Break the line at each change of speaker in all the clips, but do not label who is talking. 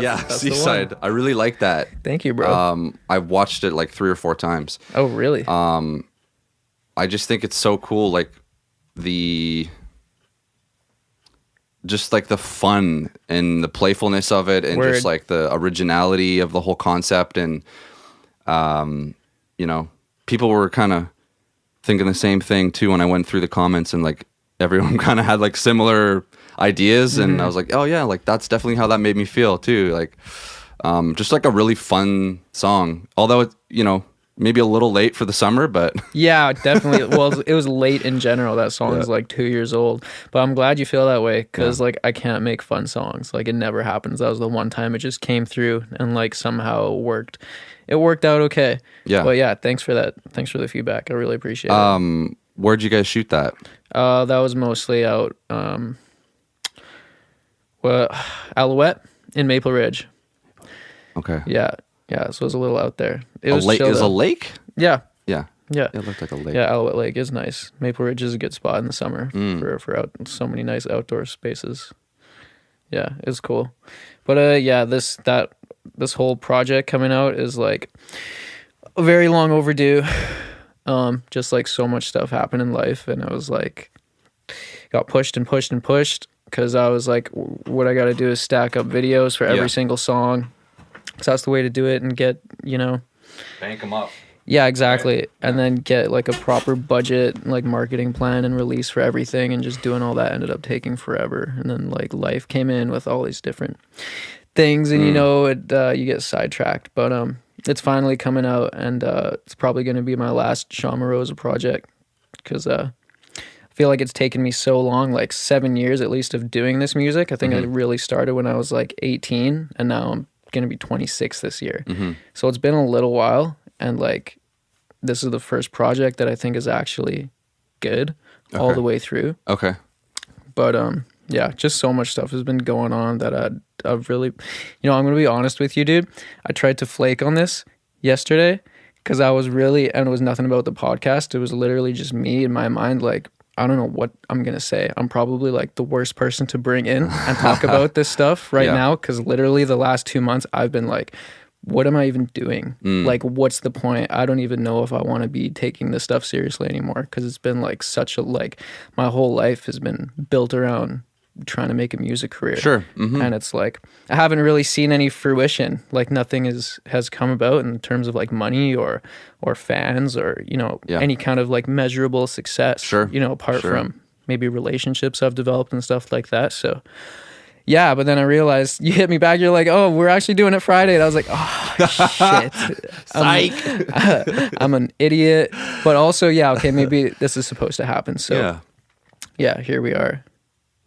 that's
Seaside. I really like that.
Thank you, bro.
I've watched it like 3 or 4 times.
Oh, really?
I just think it's so cool, like just like the fun and the playfulness of it, and just like the originality of the whole concept. And you know, people were kind of thinking the same thing too when I went through the comments, and like everyone kind of had like similar ideas, and I was like, oh yeah, like that's definitely how that made me feel too. Like just like a really fun song, although it, you know, maybe a little late for the summer, but
yeah, definitely. Well, it was late in general. That song is like 2 years old, but I'm glad you feel that way, because like I can't make fun songs. Like it never happens. That was the one time it just came through, and like somehow it worked. It worked out okay. Yeah. But yeah, thanks for that. Thanks for the feedback. I really appreciate it.
Where'd you guys shoot that?
That was mostly out Alouette in Maple Ridge.
Okay.
Yeah. Yeah, so it was a little out there. It
a
was
lake is a lake?
Yeah.
Yeah.
Yeah.
It looked like a lake.
Yeah, Alouette Lake is nice. Maple Ridge is a good spot in the summer for out so many nice outdoor spaces. Yeah, it's cool. But yeah, this whole project coming out is like very long overdue. Just like so much stuff happened in life, and I was like got pushed and pushed and pushed, because I was like, what I got to do is stack up videos for every single song. So that's the way to do it, and get, you know,
bank them up.
Yeah, exactly. Right. And then get like a proper budget, like marketing plan and release for everything, and just doing all that ended up taking forever. And then like life came in with all these different things, and you know, you get sidetracked. But it's finally coming out, and it's probably going to be my last Shawn Morozza project, because I feel like it's taken me so long, like 7 years at least, of doing this music. I think I really started when I was like 18, and now I'm going to be 26 this year. So it's been a little while, and like this is the first project that I think is actually good all the way through. Okay. But yeah, just so much stuff has been going on that I've really, you know, I'm going to be honest with you, dude. I tried to flake on this yesterday, because I was really, and it was nothing about the podcast. It was literally just me in my mind, like, I don't know what I'm going to say. I'm probably like the worst person to bring in and talk about this stuff right now, because literally the last 2 months I've been like, what am I even doing? Like, what's the point? I don't even know if I want to be taking this stuff seriously anymore, because it's been like such a, like, my whole life has been built around trying to make a music career. Sure. And it's like, I haven't really seen any fruition. Like nothing has come about in terms of like money or fans or, you know, any kind of like measurable success. Sure. You know, apart from maybe relationships I've developed and stuff like that. So yeah, but then I realized you hit me back. You're like, oh, we're actually doing it Friday. And I was like, oh, shit. Psych. I'm an idiot. But also, yeah, okay, maybe this is supposed to happen. So yeah, here we are.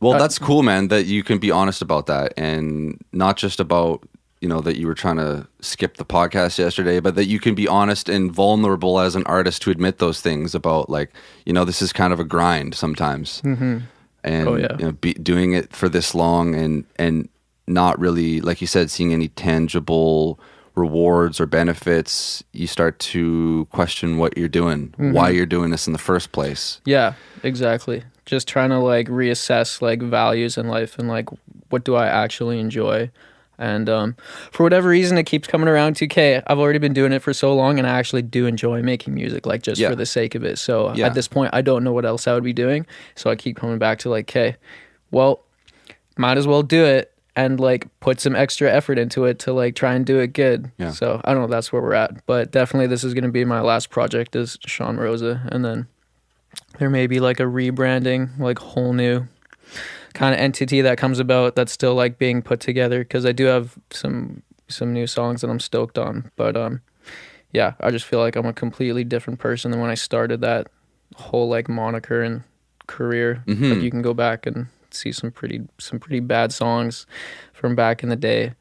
Well, that's cool, man, that you can be honest about that, and not just about, you know, that you were trying to skip the podcast yesterday, but that you can be honest and vulnerable as an artist to admit those things about, like, you know, this is kind of a grind sometimes. And you know, doing it for this long and not really, like you said, seeing any tangible rewards or benefits, you start to question what you're doing, why you're doing this in the first place.
Yeah, exactly. Just trying to like reassess like values in life, and like what do I actually enjoy. And for whatever reason, it keeps coming around to, okay, I've already been doing it for so long, and I actually do enjoy making music, like just for the sake of it. So at this point, I don't know what else I would be doing. So I keep coming back to like, okay, well, might as well do it and like put some extra effort into it to like try and do it good. So I don't know, that's where we're at. But definitely this is going to be my last project as Shawn Morozza. And then there may be like a rebranding, like whole new kind of entity that comes about that's still like being put together, because I do have some new songs that I'm stoked on. But yeah, I just feel like I'm a completely different person than when I started that whole like moniker and career. Like you can go back and see some pretty bad songs from back in the day,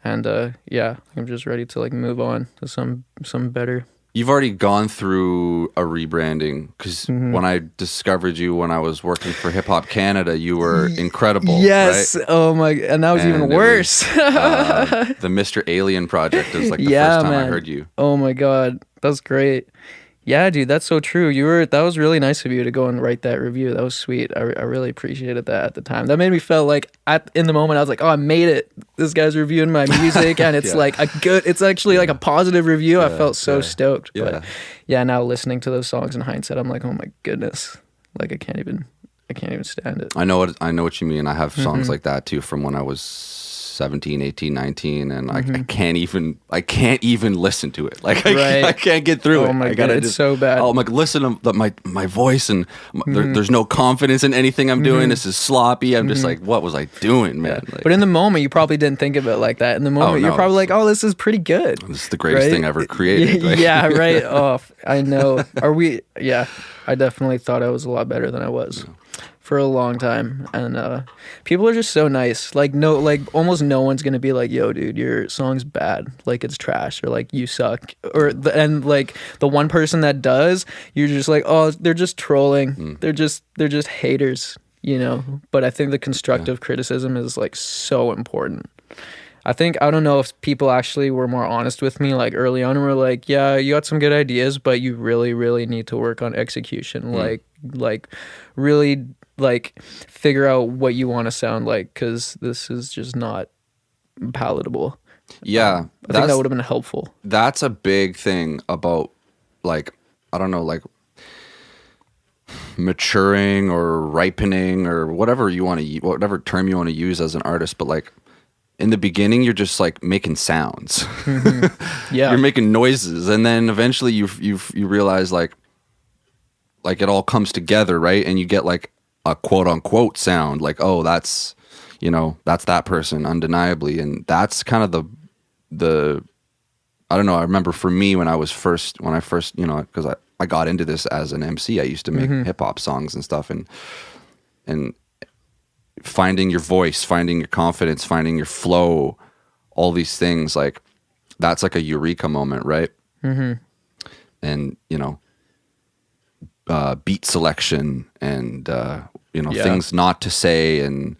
and yeah, I'm just ready to like move on to some better.
You've already gone through a rebranding, because when I discovered you when I was working for Hip Hop Canada, you were incredible.
Yes. Right? Oh my, and that was even worse.
The Mr. Alien project is like the first time I heard you.
Oh my God, that's great. Yeah, dude, that's so true. That was really nice of you to go and write that review. That was sweet. I really appreciated that at the time. That made me feel like in the moment I was like, oh, I made it. This guy's reviewing my music, and it's
Yeah.
like it's actually like a positive review. I
Yeah,
felt so
yeah.
stoked.
Yeah.
But yeah, now listening to those songs in hindsight, I'm like, oh my goodness, like I can't even stand it.
I know what you mean. I have songs like that too from when I was 17, 18, 19, and I can't even listen to it. Like I can't get through it.
Oh my God, it's so bad.
I'm like, listen to my voice, and there's no confidence in anything I'm doing. This is sloppy. I'm just like, what was I doing, man?
Yeah.
Like,
But in the moment, you probably didn't think of it like that. In the moment, you're probably like, oh, this is pretty good.
this is the greatest
right?
thing ever created. Right?
Yeah, right. Oh, I know. Yeah, I definitely thought I was a lot better than I was. For a long time, and people are just so nice. Like almost no one's gonna be like, "Yo, dude, your song's bad. Like it's trash," or like you suck. And like the one person that does, you're just like, "Oh, they're just trolling. They're just haters," you know. But I think the constructive criticism is like so important. I don't know if people actually were more honest with me like early on and were like, yeah, you got some good ideas, but you really, really need to work on execution. Like really like figure out what you want to sound like, because this is just not palatable.
Yeah.
I think that would have been helpful.
That's a big thing about, like, I don't know, like maturing or ripening or whatever whatever term you want to use as an artist, but like in the beginning you're just like making sounds.
Yeah.
You're making noises, and then eventually you realize like it all comes together, right? And you get like a quote unquote sound, like, oh, that's that person undeniably. And that's kind of the I don't know, I remember for me when I first, because I got into this as an MC. I used to make hip hop songs and stuff, and finding your voice, finding your confidence, finding your flow, all these things, like that's like a eureka moment, right? And beat selection and things not to say, and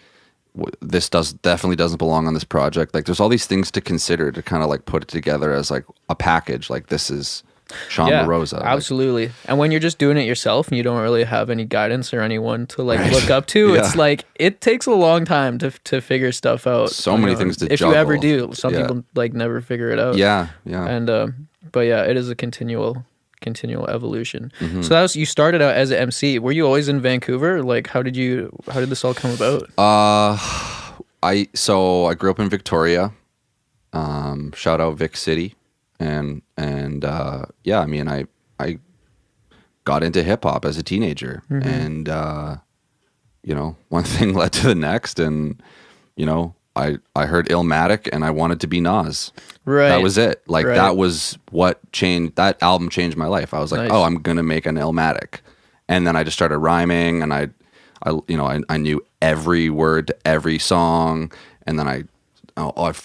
this definitely doesn't belong on this project. Like there's all these things to consider to kind of like put it together as like a package. Like this is Shawn Morozza.
Absolutely. And when you're just doing it yourself and you don't really have any guidance or anyone to like look up to, it's like it takes a long time to figure stuff out.
So many things to
if
juggle.
you ever do. Some people like never figure it out.
Yeah.
And but yeah, it is a continual evolution. So you started out as an MC. Were you always in Vancouver? Like how did this all come about?
I grew up in Victoria. Shout out Vic City. And I mean, I got into hip hop as a teenager, and one thing led to the next, and I heard Illmatic and I wanted to be Nas.
Right.
That was it. Like that was what changed. That album changed my life. I was like, oh, I'm gonna make an Illmatic, and then I just started rhyming, and I knew every word to every song, and then I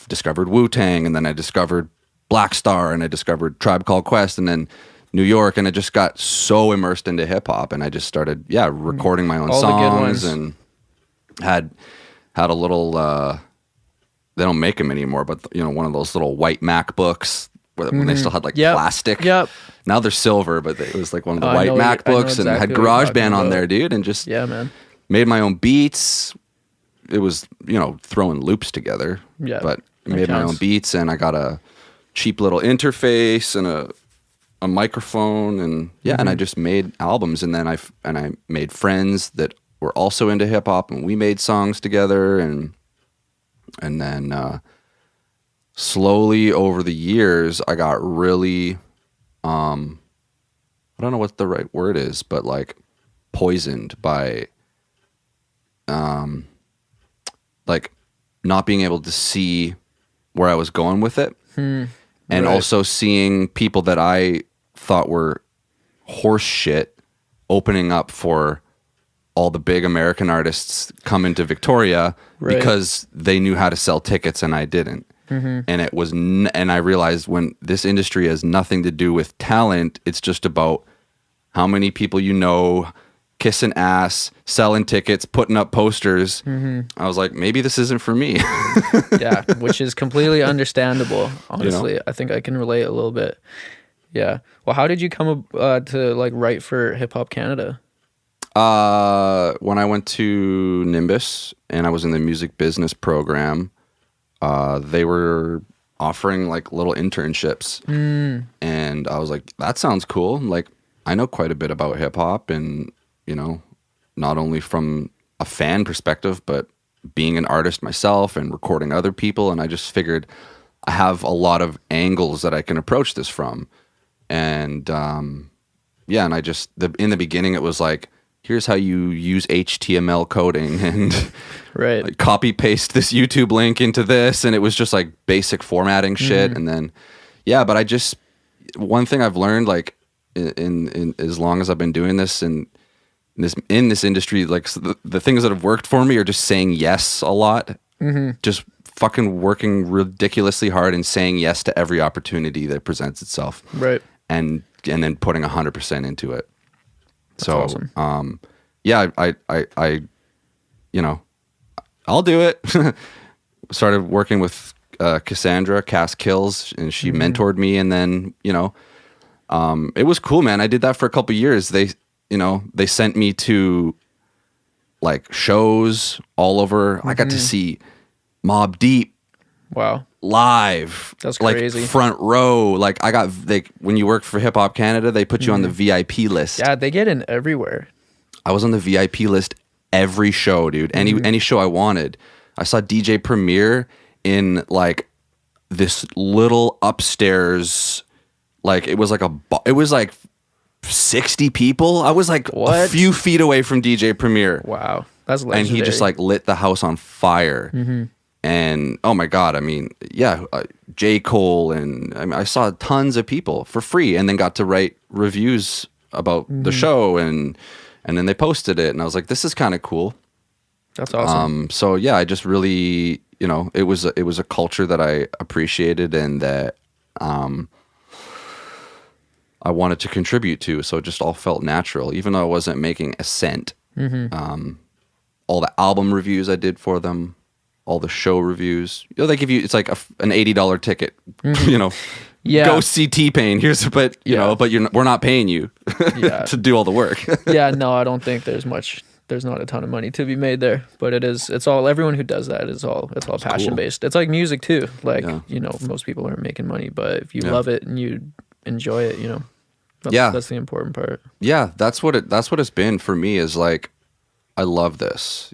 discovered Wu-Tang, and then I discovered Black Star, and I discovered Tribe Called Quest, and then New York, and I just got so immersed into hip hop, and I just started recording my own songs, and had a little they don't make them anymore, but one of those little white MacBooks when they still had like plastic.
Yep.
Now they're silver, but it was like one of the white MacBooks, and had GarageBand on there, dude, and just made my own beats. It was throwing loops together, but made my own beats, and I got a cheap little interface and a microphone, and and I just made albums, and then I made friends that were also into hip hop, and we made songs together, and then slowly over the years I got really I don't know what the right word is, but like poisoned by like not being able to see where I was going with it. And also seeing people that I thought were horse shit opening up for all the big American artists come into Victoria because they knew how to sell tickets and I didn't. And it was, and I realized when this industry has nothing to do with talent, it's just about how many people kissing ass, selling tickets, putting up posters. I was like, maybe this isn't for me.
Yeah, which is completely understandable. Honestly, I think I can relate a little bit. Yeah. Well, how did you come to like write for Hip Hop Canada?
When I went to Nimbus and I was in the music business program, they were offering like little internships, and I was like, that sounds cool. Like, I know quite a bit about hip hop, and not only from a fan perspective, but being an artist myself and recording other people. And I just figured I have a lot of angles that I can approach this from. And and I just, in the beginning, it was like, here's how you use HTML coding and
right.
like copy paste this YouTube link into this. And it was just like basic formatting shit. And then, but I just, one thing I've learned, like in as long as I've been doing this and in this industry, like the things that have worked for me are just saying yes a lot, just fucking working ridiculously hard and saying yes to every opportunity that presents itself,
right?
And then putting 100% into it.
That's
so
awesome.
I I'll do it. Started working with Cassandra Cass Kills, and she mentored me, and then it was cool, man. I did that for a couple years. They sent me to like shows all over. I got to see Mobb Deep.
Wow.
Live.
That's
like
crazy.
Front row. Like when you work for Hip Hop Canada, they put you on the VIP list.
Yeah, they get in everywhere.
I was on the VIP list every show, dude. Any show I wanted. I saw DJ Premier in like this little upstairs, like it was like 60 people. I was like a few feet away from DJ Premier.
Wow. That's legendary.
And he just like lit the house on fire. And oh my God, I mean, J. Cole, and I saw tons of people for free, and then got to write reviews about the show, and then they posted it, and I was like, this is kind of cool.
That's awesome.
So yeah, I just really, it was a culture that I appreciated and that I wanted to contribute to. So it just all felt natural, even though I wasn't making a cent. All the album reviews I did for them, all the show reviews. They give you, it's like an $80 ticket. Go see T-Pain. But we're not paying you to do all the work.
No, I don't think there's not a ton of money to be made there, but it's all, everyone who does that it's all passion
cool.
based. It's like music too. Like, most people aren't making money, but if you love it and you enjoy it, that's the important part.
Yeah. That's what it's been for me, is like, I love this,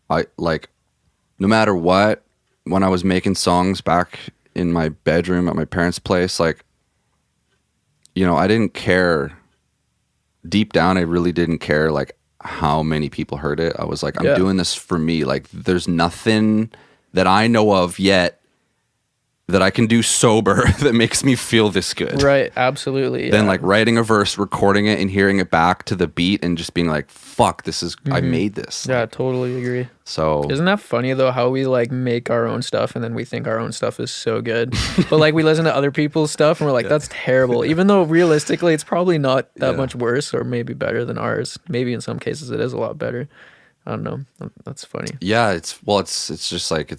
I like, no matter what, when I was making songs back in my bedroom at my parents' place, like, I didn't care. Deep down, I really didn't care, like, how many people heard it. I was like, I'm doing this for me. Like, there's nothing that I know of yet that I can do sober that makes me feel this good.
Right, absolutely.
Then like writing a verse, recording it, and hearing it back to the beat, and just being like, fuck, this is, I made this.
Yeah, totally agree.
So
isn't that funny though, how we like make our own stuff and then we think our own stuff is so good, but like we listen to other people's stuff and we're like, that's terrible, even though realistically it's probably not that much worse, or maybe better than ours. Maybe in some cases it is a lot better. I don't know. That's funny.
Yeah, it's just like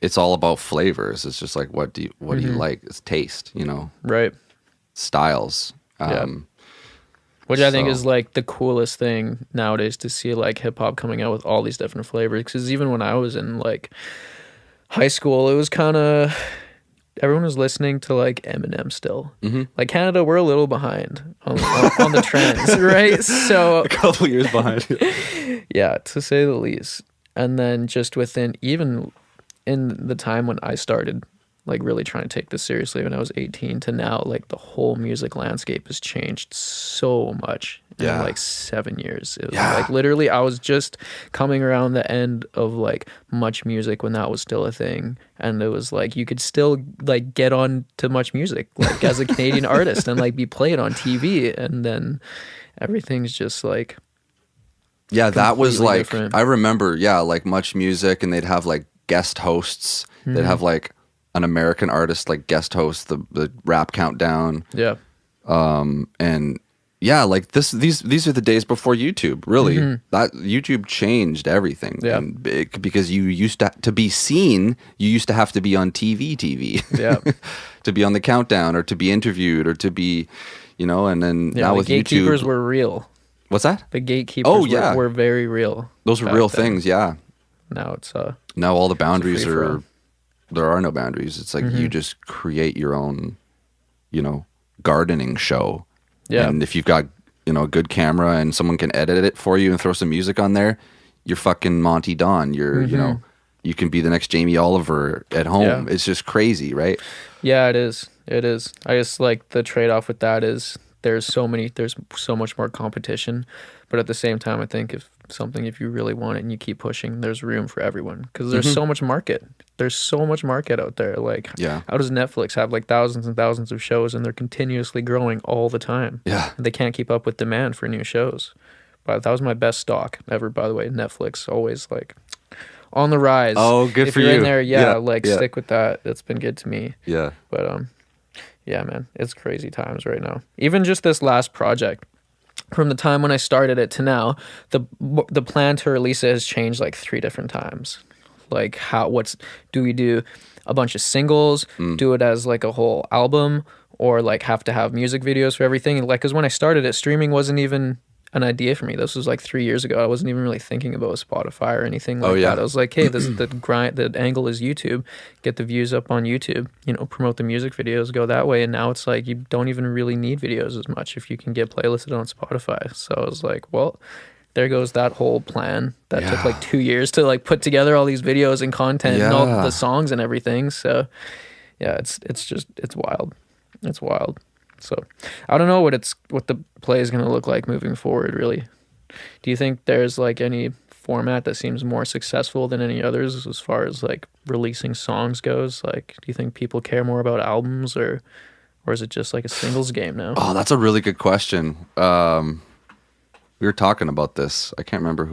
it's all about flavors. It's just like, what do you like? It's taste,
Right.
Styles.
Which I think is like the coolest thing nowadays, to see like hip hop coming out with all these different flavors. Because even when I was in like high school, it was kind of, everyone was listening to like Eminem still. Like Canada, we're a little behind on the trends, right? So
a couple years behind.
Yeah, to say the least. And then just within, even in the time when I started like really trying to take this seriously when I was 18 to now, like the whole music landscape has changed so much in like 7 years. It was like literally I was just coming around the end of like Much Music when that was still a thing, and it was like you could still like get on to Much Music like as a Canadian artist and like be played on TV, and then everything's just like
that was like
different.
I remember like Much Music, and they'd have like guest hosts. They'd have like an American artist like guest host the rap countdown.
Yeah.
And yeah, like these are the days before YouTube. Really, that YouTube changed everything.
Yeah.
And because you used to be seen, you used to have to be on TV,
Yeah.
to be on the countdown or to be interviewed or to be, and then
Yeah,
now
the
with
gatekeepers
YouTube,
were real.
what's that?
The gatekeepers
yeah.
were very real.
Those were
back
real
then.
things. Yeah.
Now it's
Now all the boundaries
free-for-all.
there are no boundaries. It's like you just create your own, gardening show.
yeah.
And if you've got, a good camera and someone can edit it for you and throw some music on there, you're fucking Monty Don. You're, you can be the next Jamie Oliver at home.
Yeah.
It's just crazy, right?
Yeah, it is. It is. I just like the trade-off with that is there's so much more competition, but at the same time, I think if you really want it and you keep pushing, there's room for everyone because there's so much market. There's so much market out there. Like,
Yeah.
how does Netflix have like thousands and thousands of shows and they're continuously growing all the time?
Yeah.
They can't keep up with demand for new shows. But that was my best stock ever, by the way. Netflix always like on the rise.
Oh, good
if
for
you're
you.
in there,
Yeah,
stick with that. It's been good to me.
Yeah.
But yeah, man, it's crazy times right now. Even just this last project, from the time when I started it to now, the plan to release it has changed like 3 different times. Like do we do a bunch of singles, do it as like a whole album, or like have to have music videos for everything? Like, because when I started it, streaming wasn't even an idea for me. This was like 3 years ago. I wasn't even really thinking about Spotify or anything like that. I was like, hey, the angle is YouTube. Get the views up on YouTube, promote the music videos, go that way. And now it's like you don't even really need videos as much if you can get playlisted on Spotify. So I was like, well, there goes that whole plan that took like 2 years to like put together all these videos and content and all the songs and everything. So yeah, it's wild. It's wild. So I don't know what the play is going to look like moving forward, really. Do you think there's like any format that seems more successful than any others as far as like releasing songs goes? Like, do you think people care more about albums or is it just like a singles game now?
Oh, that's a really good question. We were talking about this. I can't remember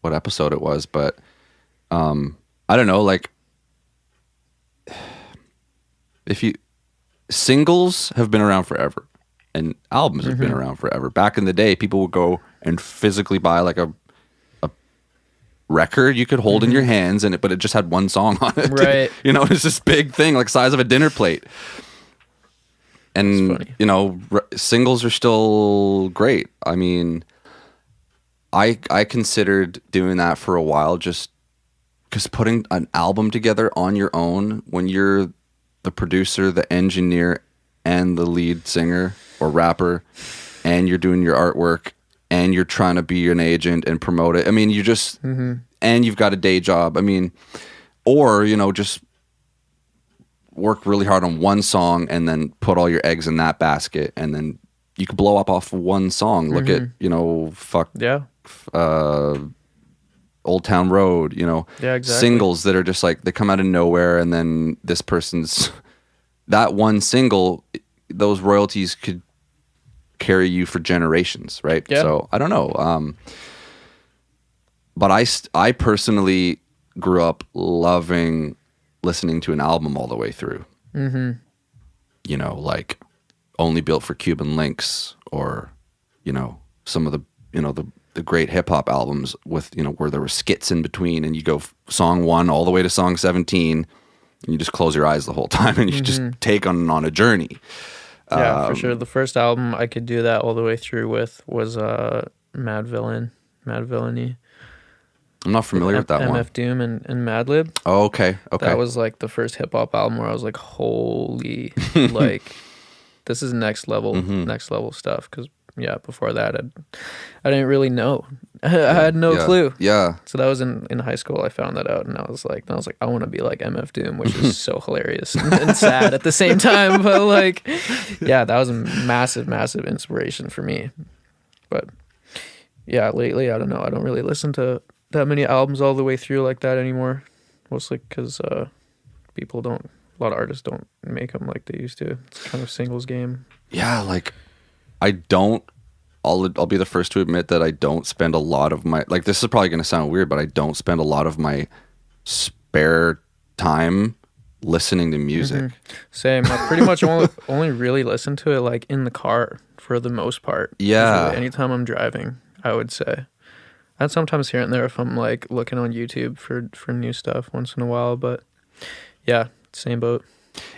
what episode it was, but I don't know, like singles have been around forever and albums have been around forever. Back in the day, people would go and physically buy like a record you could hold in your hands but it just had one song on it.
Right.
It's this big thing like size of a dinner plate. And singles are still great. I mean, I considered doing that for a while just because putting an album together on your own when you're the producer, the engineer, and the lead singer or rapper, and you're doing your artwork, and you're trying to be an agent and promote it. I mean, you just, and you've got a day job. I mean, or, just work really hard on one song and then put all your eggs in that basket, and then you could blow up off one song. Look at, Old Town Road,
Yeah, exactly.
singles that are just like, they come out of nowhere, and then this person's, that one single, those royalties could carry you for generations, right?
Yeah.
So I don't know. But I personally grew up loving listening to an album all the way through. Like Only Built for Cuban Links, or, some of the, the great hip hop albums with, where there were skits in between, and you go song 1 all the way to song 17, and you just close your eyes the whole time and you just take on a journey.
Yeah, for sure. The first album I could do that all the way through with was Mad Villainy.
I'm not familiar with that one.
MF Doom and Madlib.
Oh, okay.
That was like the first hip hop album where I was like, holy, like this is next level stuff. Because before that I didn't really know. I had no clue.
Yeah.
So that was in high school. I found that out, and I was like, I want to be like MF Doom, which is so hilarious and sad at the same time. But like, yeah, that was a massive, massive inspiration for me. But yeah, lately I don't know. I don't really listen to that many albums all the way through like that anymore. Mostly because a lot of artists don't make them like they used to. It's kind of singles game.
Yeah, like I'll be the first to admit that I don't spend a lot of my, like, this is probably going to sound weird, but I don't spend a lot of my spare time listening to music.
Same. I pretty much only really listen to it like in the car for the most part.
Yeah.
Usually, anytime I'm driving, I would say. And sometimes here and there if I'm like looking on YouTube for new stuff once in a while, but yeah, same boat.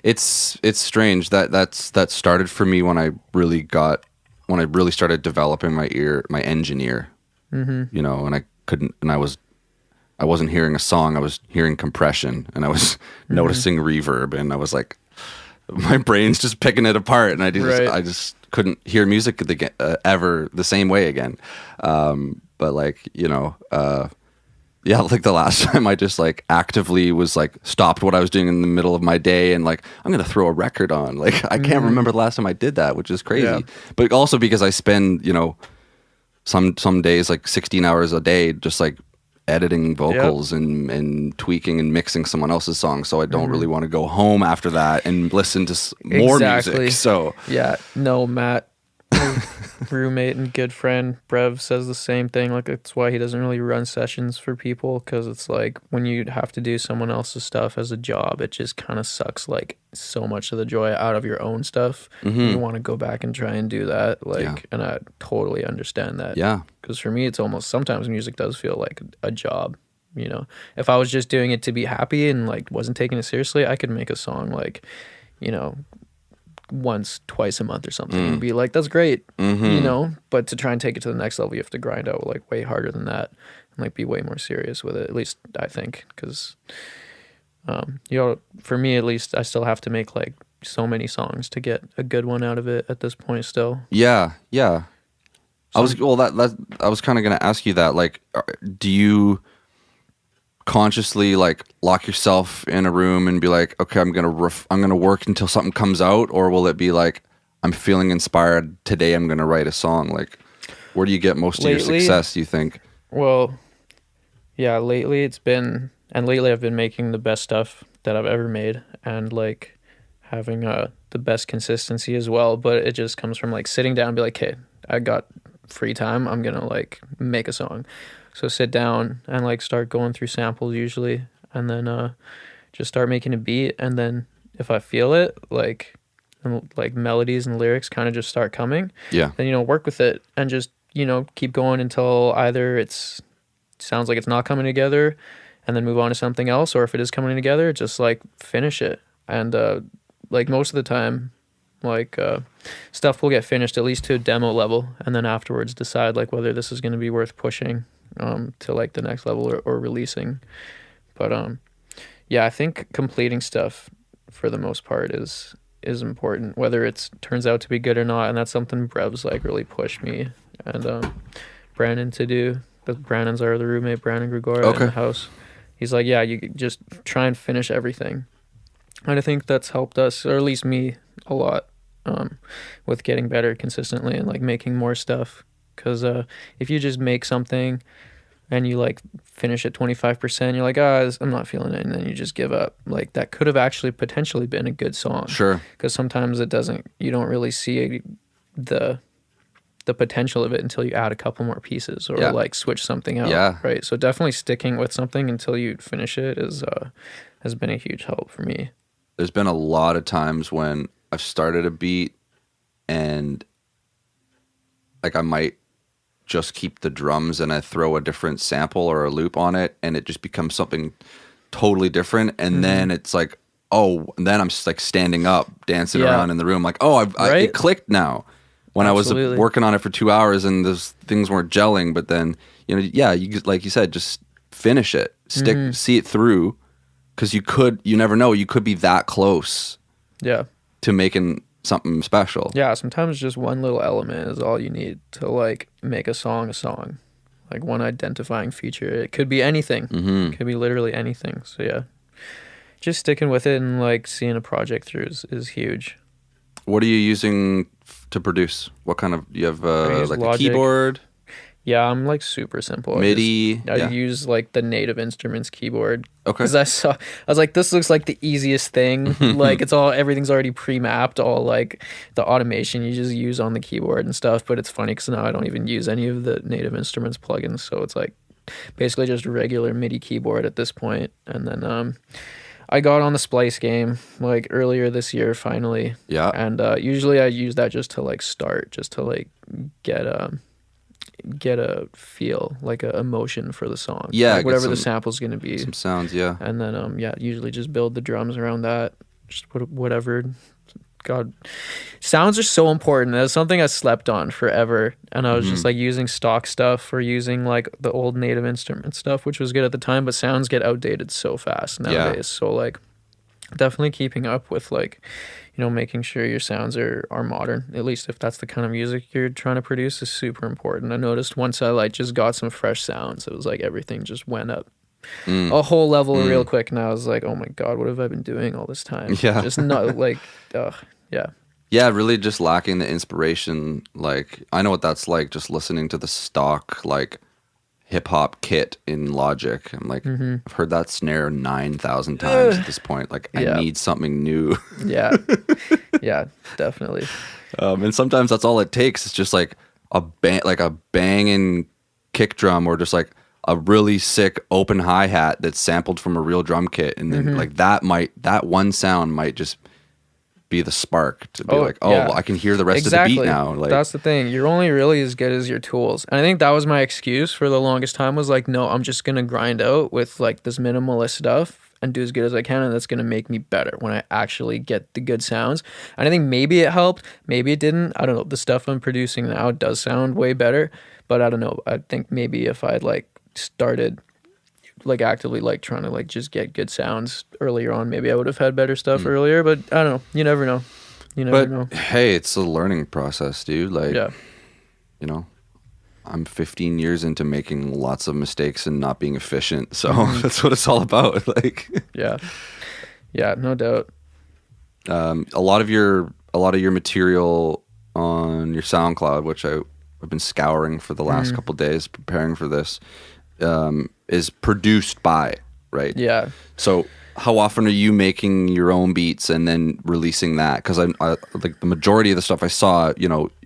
It's strange that started for me when I really started developing my engineer. You know, and I wasn't hearing a song, I was hearing compression, and I was noticing reverb, and I was like, my brain's just picking it apart, and I just couldn't hear music ever the same way again. But like, you know, like the last time I just like actively was like stopped what I was doing in the middle of my day and like, I'm going to throw a record on. Like, I can't remember the last time I did that, which is crazy. Yeah. But also because I spend, you know, some days like 16 hours a day just like editing vocals and tweaking and mixing someone else's song. So I don't really want to go home after that and listen to more music. So
yeah, no, Matt, my roommate and good friend Brev says the same thing. Like, that's why he doesn't really run sessions for people, because it's like when you have to do someone else's stuff as a job, it just kind of sucks like so much of the joy out of your own stuff. You want to go back and try and do that, like, and I totally understand that.
Yeah,
because for me, it's almost sometimes music does feel like a job. You know, if I was just doing it to be happy and like wasn't taking it seriously, I could make a song like, you know, once, twice a month or something and be like, that's great, you know, but to try and take it to the next level, you have to grind out like way harder than that and like be way more serious with it, at least I think, because you know, for me at least, I still have to make like so many songs to get a good one out of it at this point still.
Yeah. I was kind of going to ask you that, like, do you consciously like lock yourself in a room and be like, okay, I'm gonna work until something comes out, or will it be like, I'm feeling inspired today, I'm gonna write a song? Like, where do you get most of your success, do you think?
Well, yeah, lately I've been making the best stuff that I've ever made, and like having the best consistency as well. But it just comes from like sitting down and be like, hey, I got free time, I'm gonna like make a song. So sit down and like start going through samples usually, and then just start making a beat. And then if I feel it, like melodies and lyrics kind of just start coming.
Yeah.
Then, you know, work with it and just, you know, keep going until either sounds like it's not coming together, and then move on to something else, or if it is coming together, just like finish it. And like most of the time, like stuff will get finished at least to a demo level, and then afterwards decide like whether this is going to be worth pushing to like the next level or releasing. But yeah, I think completing stuff for the most part is important, whether it turns out to be good or not. And that's something Brev's like really pushed me and Brandon to do. But Brandon's our other roommate, Brandon Gregorio, in the house. He's like, yeah, you just try and finish everything. And I think that's helped us, or at least me, a lot with getting better consistently and like making more stuff. Because if you just make something and you like finish at 25%, you're like, I'm not feeling it, and then you just give up. Like, that could have actually potentially been a good song.
Sure.
Because sometimes you don't really see the potential of it until you add a couple more pieces or like switch something out.
Yeah.
Right. So definitely sticking with something until you finish it has been a huge help for me.
There's been a lot of times when I've started a beat and like I might just keep the drums and I throw a different sample or a loop on it, and it just becomes something totally different. And then it's like, and then I'm just like standing up, dancing around in the room, like, it clicked now. When
Absolutely.
I was working on it for 2 hours and those things weren't gelling, but then, you know, you like you said, just finish it, see it through, because you never know, you could be that close to making something special.
Yeah, sometimes just one little element is all you need to like make a song. Like one identifying feature. It could be anything. It could be literally anything. So yeah, just sticking with it and like seeing a project through is huge.
What are you using to produce? What kind of, do you have like
Logic.
a keyboard?
Yeah, I'm like super simple.
MIDI.
I use like the Native Instruments keyboard.
Okay.
Because I was like, this looks like the easiest thing. Like everything's already pre-mapped, all like the automation you just use on the keyboard and stuff. But it's funny because now I don't even use any of the Native Instruments plugins. So it's like basically just a regular MIDI keyboard at this point. And then I got on the Splice game like earlier this year finally.
Yeah.
And usually I use that just to like start, just to like get a feel, like a emotion for the song.
Yeah,
like whatever the sample's gonna be.
Some sounds, yeah.
And then usually just build the drums around that. Just put whatever. God, sounds are so important. That's something I slept on forever, and I was just like using stock stuff or using like the old native instrument stuff, which was good at the time. But sounds get outdated so fast nowadays.
Yeah.
So like, definitely keeping up with like, making sure your sounds are modern. At least if that's the kind of music you're trying to produce, is super important. I noticed once I like just got some fresh sounds, it was like everything just went up a whole level real quick, and I was like, oh my god, what have I been doing all this time?
Yeah.
Just not like
Yeah, really just lacking the inspiration. Like, I know what that's like, just listening to the stock like hip hop kit in Logic. I'm like, I've heard that snare 9,000 times at this point. Like, I need something new.
yeah definitely.
And sometimes that's all it takes. It's just like a banging kick drum, or just like a really sick open hi-hat that's sampled from a real drum kit, and then like that one sound might just be the spark to be well, I can hear the rest of the beat now. Like,
that's the thing, you're only really as good as your tools. And I think that was my excuse for the longest time, was like, no, I'm just gonna grind out with like this minimalist stuff and do as good as I can, and that's gonna make me better when I actually get the good sounds. And I think maybe it helped, maybe it didn't, I don't know. The stuff I'm producing now does sound way better, but I don't know, I think maybe if I'd like started like actively like trying to like just get good sounds earlier on, maybe I would have had better stuff earlier. But I don't know, you never know.
Hey, it's a learning process, dude. Like, I'm 15 years into making lots of mistakes and not being efficient, so that's what it's all about. Like,
yeah, no doubt.
A lot of your material on your SoundCloud, which I've been scouring for the last couple days preparing for this, is produced by, right?
Yeah.
So how often are you making your own beats and then releasing that? Because I like the majority of the stuff I saw,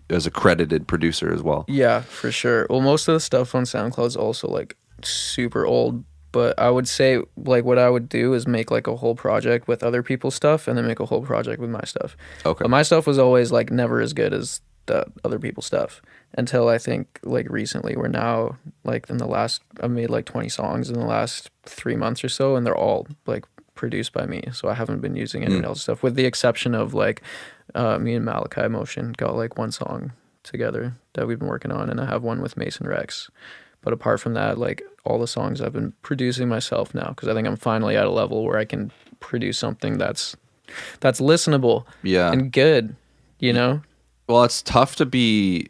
as a credited producer as well.
Yeah, for sure. Well, most of the stuff on SoundCloud is also like super old, but I would say like what I would do is make like a whole project with other people's stuff and then make a whole project with my stuff.
Okay.
But my stuff was always like never as good as the other people's stuff, until I think like recently, we're now like I've made like 20 songs in the last 3 months or so, and they're all like produced by me. So I haven't been using anyone else's stuff, with the exception of like me and Malachi Motion got like one song together that we've been working on, and I have one with Mason Rex. But apart from that, like all the songs I've been producing myself now, because I think I'm finally at a level where I can produce something that's listenable and good,
Well, it's tough to be,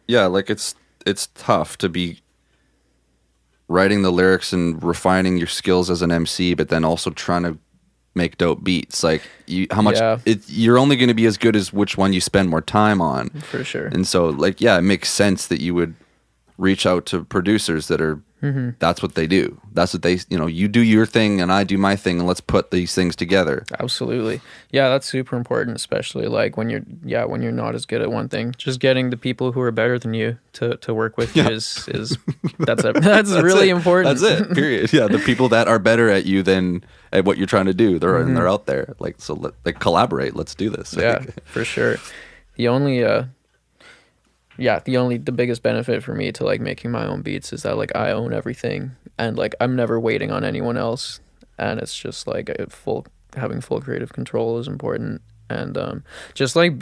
like it's tough to be writing the lyrics and refining your skills as an MC, but then also trying to make dope beats. Like, you're only going to be as good as which one you spend more time on.
For sure.
And so, like, it makes sense that you would reach out to producers that are, that's what they do. That's what they, you do your thing and I do my thing, and let's put these things together.
Absolutely. Yeah, that's super important, especially like when you're not as good at one thing. Just getting the people who are better than you to work with you is that's really important.
That's it. Period. Yeah, the people that are better at you than at what you're trying to do, they're out there. Like, so collaborate. Let's do this.
Yeah, for sure. The biggest benefit for me to like making my own beats is that like I own everything, and like I'm never waiting on anyone else, and it's just like having full creative control is important. And just like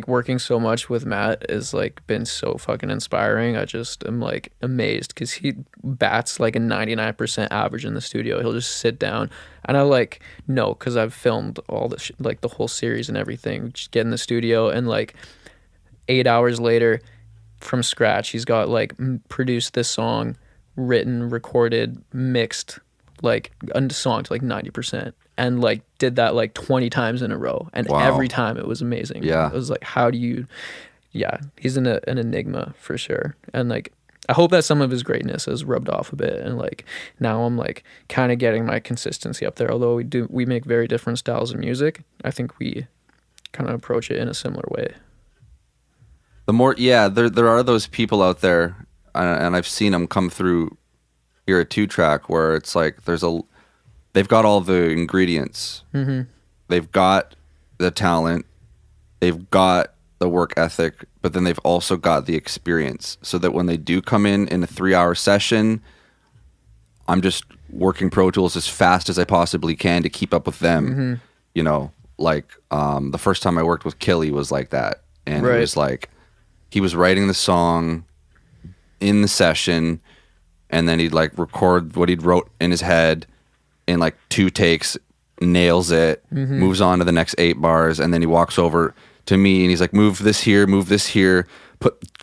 working so much with Matt is like been so fucking inspiring. I just am like amazed, because he bats like a 99% average in the studio. He'll just sit down, and I like know, because I've filmed all the like the whole series and everything, just get in the studio, and like 8 hours later, from scratch, he's got like produced this song, written, recorded, mixed, like a song to like 90%, and like did that like 20 times in a row, and every time it was amazing. It was like, how do you he's an enigma for sure. And like I hope that some of his greatness has rubbed off a bit, and like now I'm like kind of getting my consistency up there. Although we make very different styles of music, I think we kind of approach it in a similar way.
The more, there are those people out there, and I've seen them come through here at 2 Track, where it's like there's they've got all the ingredients.
Mm-hmm.
They've got the talent. They've got the work ethic, but then they've also got the experience, so that when they do come in a 3-hour session, I'm just working Pro Tools as fast as I possibly can to keep up with them.
Mm-hmm.
You know, like the first time I worked with Killy was like that. And
Right.
it was like he was writing the song in the session, and then he'd like record what he'd wrote in his head in like 2 takes, nails it, moves on to the next 8 bars, and then he walks over to me and he's like, move this here,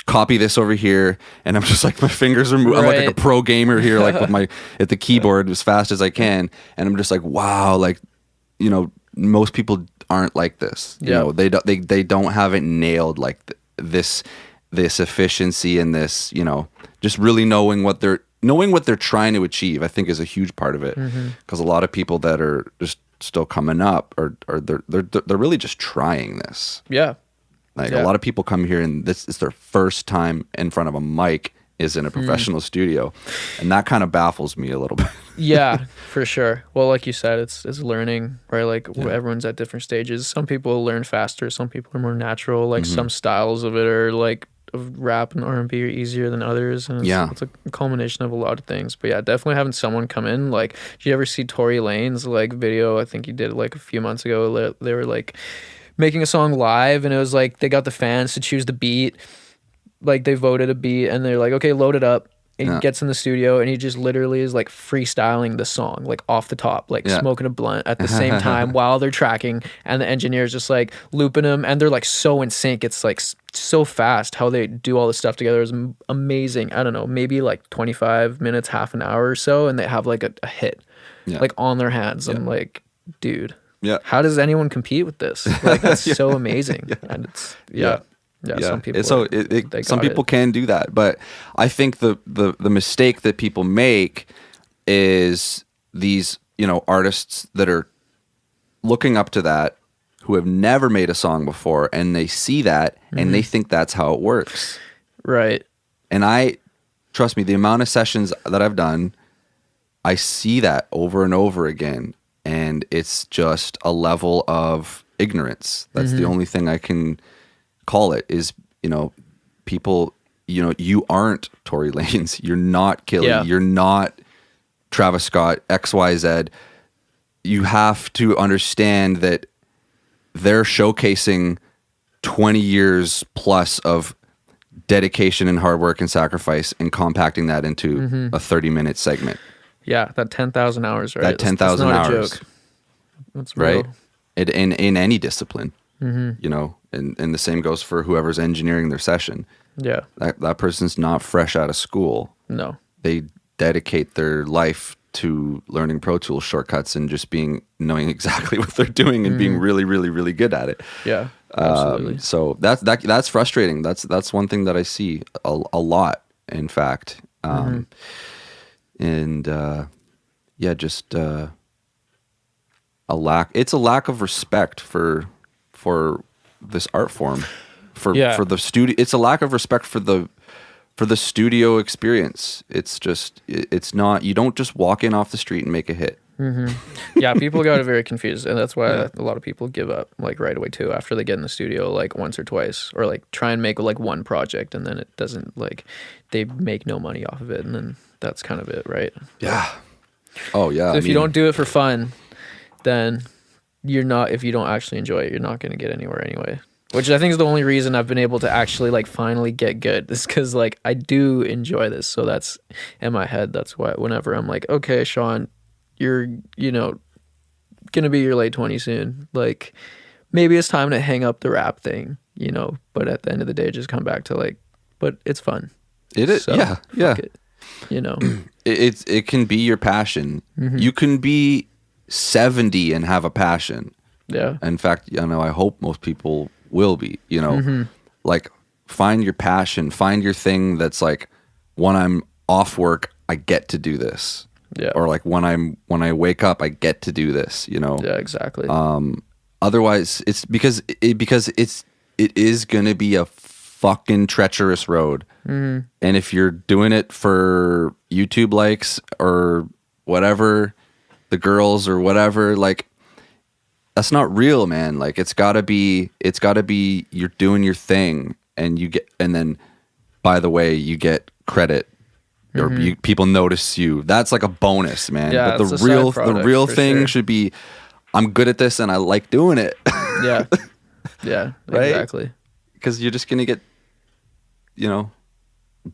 copy this over here, and I'm just like, my fingers are moving. I'm like a pro gamer here, like with my at the keyboard as fast as I can, and I'm just like, wow, like, you know, most people aren't like this. You know, they don't have it nailed like this efficiency and this, you know, just really knowing what they're trying to achieve, I think is a huge part of it. Because a lot of people that are just still coming up or they're really just trying this.
Yeah.
Like a lot of people come here and this is their first time in front of a mic is in a professional studio, and that kind of baffles me a little bit.
Yeah, for sure. Well, like you said, it's learning, right? Like everyone's at different stages. Some people learn faster. Some people are more natural. Like some styles of it are like of rap and R&B are easier than others. And it's a culmination of a lot of things. But yeah, definitely having someone come in. Like, did you ever see Tory Lanez like video? I think he did it like a few months ago. They were like making a song live, and it was like they got the fans to choose the beat. Like they voted a beat, and they're like, okay, load it up. And he gets in the studio, and he just literally is like freestyling the song, like off the top, like smoking a blunt at the same time while they're tracking, and the engineer's just like looping him, and they're like so in sync. It's like so fast how they do all this stuff together is amazing. I don't know, maybe like 25 minutes, half an hour or so, and they have like a hit like on their hands. I'm like, dude, how does anyone compete with this? Like that's so amazing. And it's some people
some people can do that, but I think the mistake that people make is these, you know, artists that are looking up to that, who have never made a song before, and they see that and they think that's how it works.
Right.
And trust me, the amount of sessions that I've done, I see that over and over again, and it's just a level of ignorance. That's the only thing I can call it, is, you know, people, you know, you aren't Tory Lanez, you're not Killy, you're not Travis Scott, XYZ. You have to understand that they're showcasing 20 years plus of dedication and hard work and sacrifice and compacting that into a 30-minute segment.
Yeah, that 10,000 hours, right?
That 10,000 hours.
Joke. That's
right? In any discipline, you know, and the same goes for whoever's engineering their session. Yeah. That person's not fresh out of school.
No.
They dedicate their life to learning Pro Tools shortcuts and just knowing exactly what they're doing and being really, really, really good at it.
Yeah, absolutely.
So that's frustrating. That's one thing that I see a lot, in fact. Just it's a lack of respect for this art form, for the studio. It's a lack of respect for the studio experience. It's not, you don't just walk in off the street and make a hit.
Yeah, people got very confused, and that's why a lot of people give up like right away too, after they get in the studio like once or twice, or like try and make like one project, and then it doesn't, like they make no money off of it, and then that's kind of it, right?
Yeah. Oh yeah.
So if you don't do it for fun, then if you don't actually enjoy it, you're not going to get anywhere anyway. Which I think is the only reason I've been able to actually like finally get good, is because like I do enjoy this. So that's in my head. That's why whenever I'm like, okay, Shawn, you're, you know, gonna be your late 20s soon. Like maybe it's time to hang up the rap thing, you know. But at the end of the day, just come back to like, but it's fun.
It is. So, yeah.
It, you know,
it can be your passion. You can be 70 and have a passion.
Yeah.
In fact, you know, I hope most people will be, you know, like find your passion, find your thing that's like, when I'm off work, I get to do this.
Yeah.
Or like when I wake up, I get to do this, you know.
Yeah, exactly.
Otherwise it's because it is going to be a fucking treacherous road. And if you're doing it for YouTube likes or whatever, the girls or whatever, like that's not real, man. Like it's gotta be you're doing your thing and then by the way, you get credit or people notice you. That's like a bonus, man.
Yeah,
but
it's a side product,
the real
for
thing
sure.
should be I'm good at this and I like doing it.
Yeah. Yeah,
Right?
exactly.
Because you're just gonna get,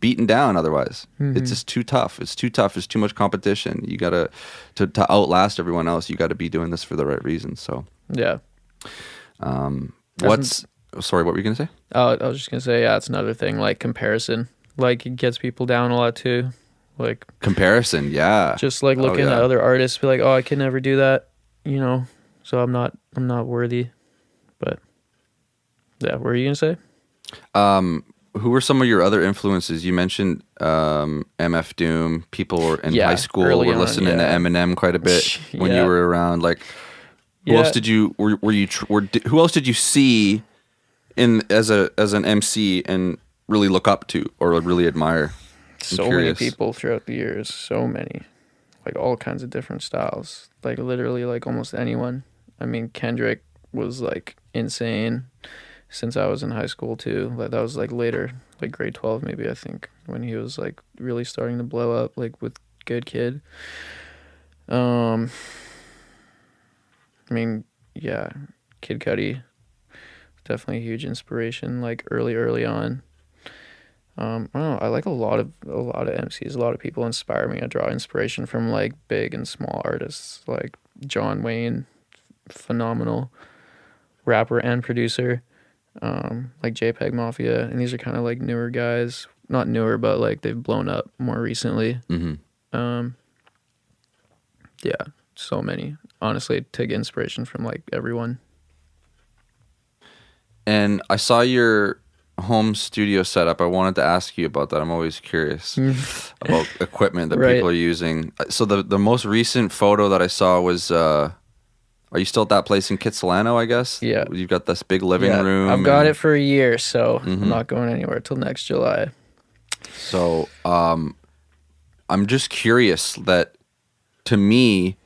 beaten down otherwise. It's just too tough. It's too tough. There's too much competition. You gotta to outlast everyone else. You got to be doing this for the right reasons. So
Yeah.
Sorry, what were you gonna say?
Oh, I was just gonna say, yeah, it's another thing, like comparison. Like it gets people down a lot too. Like
Comparison, yeah.
just like looking at other artists, be like, oh, I could never do that, so I'm not worthy. But yeah, what were you gonna say?
Who were some of your other influences? You mentioned MF Doom. People were in high school were listening to Eminem quite a bit when you were around. Like, who else did you who else did you see in as an MC and really look up to or really admire?
So many people throughout the years. So many, like all kinds of different styles. Like literally, like almost anyone. I mean, Kendrick was like insane. Since I was in high school too. Like that was like later, like grade 12 maybe, I think, when he was like really starting to blow up, like with Good Kid. I mean, yeah, Kid Cudi, definitely a huge inspiration, like early on. I don't know, I like a lot of MCs. A lot of people inspire me. I draw inspiration from like big and small artists, like John Wayne, phenomenal rapper and producer. Like JPEG Mafia, and these are kind of like newer guys, not newer, but like they've blown up more recently. Yeah, so many. Honestly, take inspiration from like everyone. And
I saw your home studio setup. I wanted to ask you about that. I'm always curious about equipment that people are using. So the most recent photo that I saw was are you still at that place in Kitsilano, I guess?
Yeah.
You've got this big living room.
I've got it for a year, so I'm not going anywhere till next July.
So I'm just curious that, to me,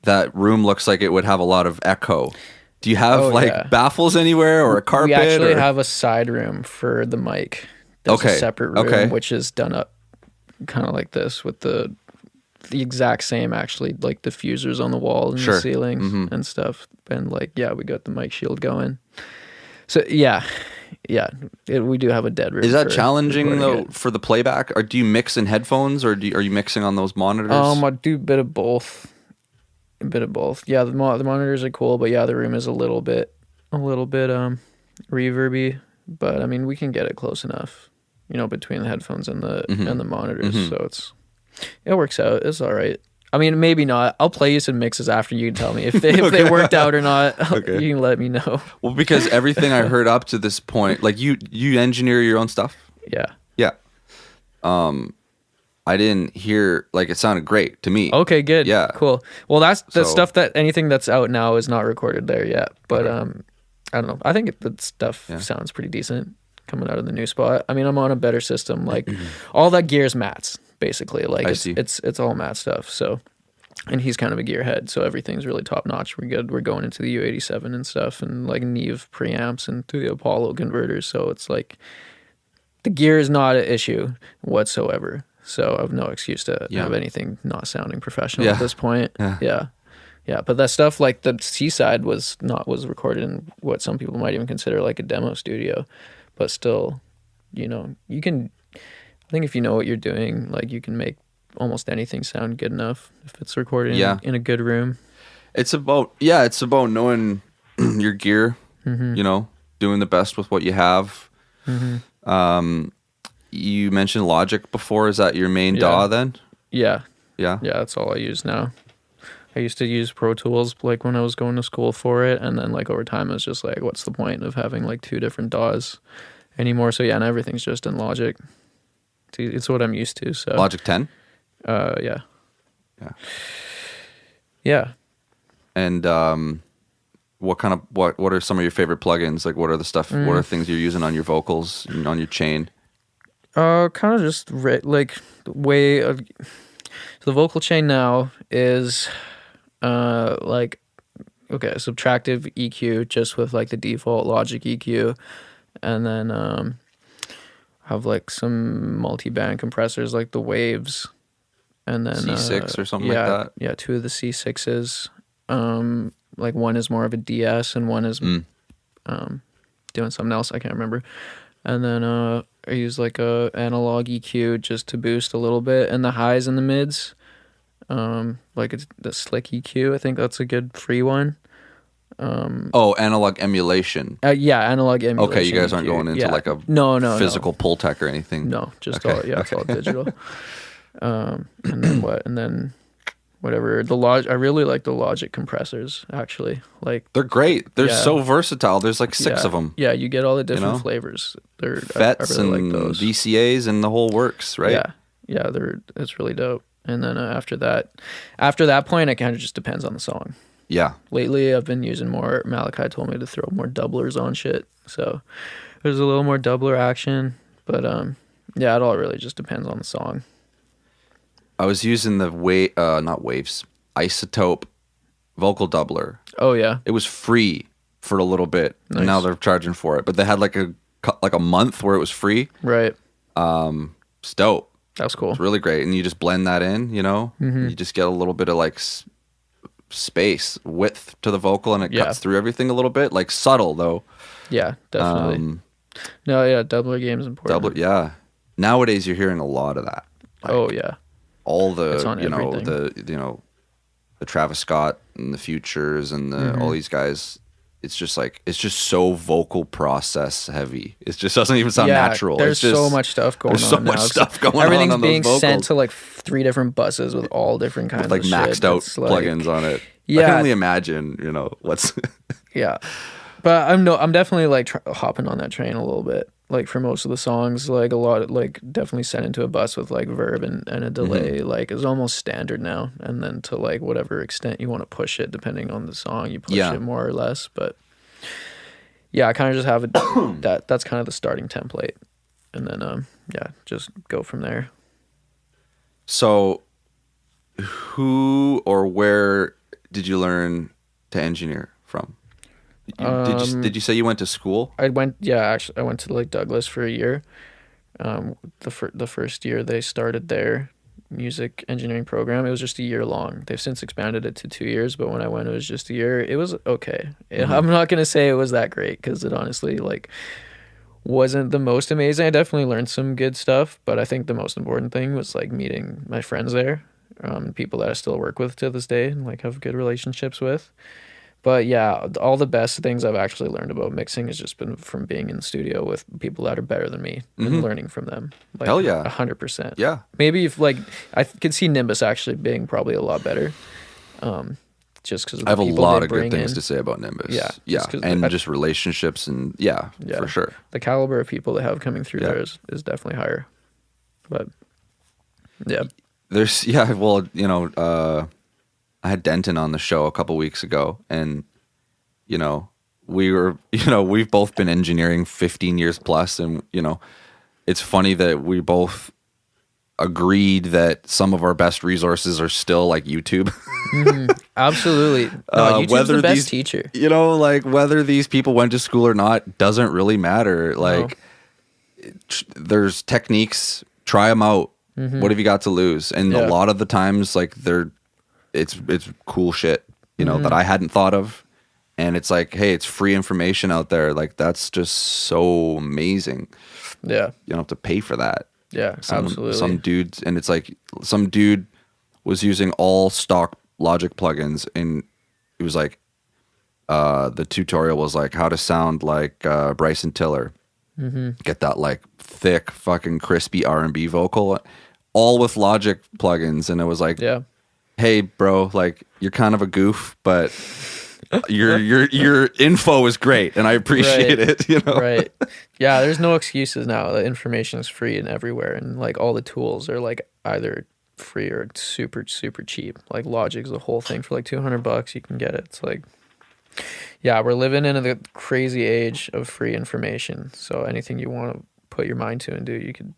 that room looks like it would have a lot of echo. Do you have baffles anywhere or a carpet?
We actually have a side room for the mic. There's a separate room, which is done up kind of like this with the exact same, actually, like diffusers on the walls and the ceilings and stuff, and like we got the mic shield going. So we do have a dead room.
Is that challenging though for the playback, or do you mix in headphones, or are you mixing on those monitors?
I do a bit of both. Yeah, the monitors are cool, but the room is a little bit reverby, but I mean we can get it close enough, between the headphones and the monitors, so it works out. It's all right. I mean, maybe not. I'll play you some mixes after you tell me if they worked out or not. You can let me know.
Well, because everything I heard up to this point, like you engineer your own stuff?
Yeah.
I didn't hear, like, it sounded great to me.
Okay, good.
Yeah.
Cool. Well, that's the stuff that anything that's out now is not recorded there yet. But I don't know. I think the stuff sounds pretty decent coming out of the new spot. I mean, I'm on a better system. Like all that gear is Matt's basically. Like it's all Matt stuff. So, and he's kind of a gearhead, so everything's really top notch. We're good. We're going into the U87 and stuff, and like Neve preamps and to the Apollo converters. So it's like the gear is not an issue whatsoever. So I have no excuse to have anything not sounding professional at this point. Yeah. But that stuff, like the Seaside was recorded in what some people might even consider like a demo studio, but still, you can, I think if you know what you're doing, like you can make almost anything sound good enough if it's recorded in a good room. It's about
knowing your gear, doing the best with what you have. You mentioned Logic before. Is that your main DAW then?
Yeah, that's all I use now. I used to use Pro Tools like when I was going to school for it, and then like over time it's just like, what's the point of having like two different DAWs anymore? So and everything's just in Logic. It's what I'm used to. So
Logic 10?
Yeah.
And what are some of your favorite plugins? Like what are the stuff? What are things you're using on your vocals and on your chain?
Kind of just like the way of, so the vocal chain now is Like, okay, subtractive EQ just with like the default Logic EQ, and then have like some multi-band compressors like the Waves, and then
C6 or something like
yeah,
that.
yeah, two of the C6s. Like one is more of a DS and one is doing something else. I can't remember. And then I use like a analog EQ just to boost a little bit, and the highs and the mids. Like it's the Slick EQ. I think that's a good free one.
Analog emulation.
Yeah, analog emulation.
Okay, you guys aren't
EQ.
going into like a
no
physical pull tech or anything.
No, just
okay.
all it's all digital. And then what? And then whatever I really like the Logic compressors actually. Like
they're great. They're so versatile. There's like 6 of them.
Yeah, you get all the different flavors. They're
FETs
I really
and
like those.
VCAs and the whole works, right?
Yeah, it's really dope. And then after that point, it kind of just depends on the song.
Yeah.
Lately, I've been using more. Malachi told me to throw more doublers on shit, so there's a little more doubler action. But yeah, it all really just depends on the song.
I was using the not Waves, Isotope vocal doubler.
Oh yeah,
it was free for a little bit, and now they're charging for it. But they had like a month where it was free.
Right.
It's dope.
That's cool.
It's really great, and you just blend that in. You know, you just get a little bit of like space, width to the vocal, and it cuts through everything a little bit. Like subtle though.
Yeah, definitely. No, yeah, doubler game is important.
Doubler, yeah. Nowadays, you're hearing a lot of that.
Like, yeah.
All the the Travis Scott and the Futures and all these guys. It's just so vocal process heavy. It just doesn't even sound natural.
There's so much stuff going on. There's so much
stuff going on.
Everything's being sent to like 3 different buses with all different kinds of
like maxed out plugins on it. Yeah, I can only imagine. What's.
Yeah, but I'm definitely like hopping on that train a little bit. Like for most of the songs, like a lot, like definitely sent into a bus with like verb and a delay, like is almost standard now. And then to like whatever extent you want to push it, depending on the song, you push it more or less. But yeah, I kind of just have it. That's kind of the starting template, and then just go from there.
So, who or where did you learn to engineer from? Did you say you went to school?
Actually, I went to like Douglas for a year. The first year they started their music engineering program, it was just a year long. They've since expanded it to 2 years, but when I went, it was just a year. It was okay. I'm not gonna say it was that great because it honestly like wasn't the most amazing. I definitely learned some good stuff, but I think the most important thing was like meeting my friends there, people that I still work with to this day and like have good relationships with. But yeah, all the best things I've actually learned about mixing has just been from being in the studio with people that are better than me and learning from them. Like,
hell yeah.
100%.
Yeah.
Maybe if like, I could see Nimbus actually being probably a lot better. Just because
I have a lot of good things to say about Nimbus. Yeah. Yeah. And just relationships and for sure.
The caliber of people they have coming through there is definitely higher. But yeah.
I had Denton on the show a couple weeks ago, and we've both been engineering 15 years plus, and it's funny that we both agreed that some of our best resources are still like YouTube.
Absolutely. No, YouTube's the best teacher.
Like whether these people went to school or not doesn't really matter. Like there's techniques, try them out. What have you got to lose? And a lot of the times, like it's cool shit, that I hadn't thought of. And it's like, hey, it's free information out there. Like, that's just so amazing.
Yeah.
You don't have to pay for that.
Yeah, absolutely.
Some dudes, and it's like, some dude was using all stock Logic plugins, and it was like, the tutorial was like, how to sound like Bryson Tiller. Get that, like, thick, fucking crispy R&B vocal, all with Logic plugins. And it was like, hey bro, like you're kind of a goof, but your info is great and I appreciate it,
Right. Yeah, there's no excuses now. The information is free and everywhere, and like all the tools are like either free or super super cheap. Like Logic's the whole thing for like $200 you can get it. It's like, yeah, we're living in a crazy age of free information. So anything you want to put your mind to and do, you can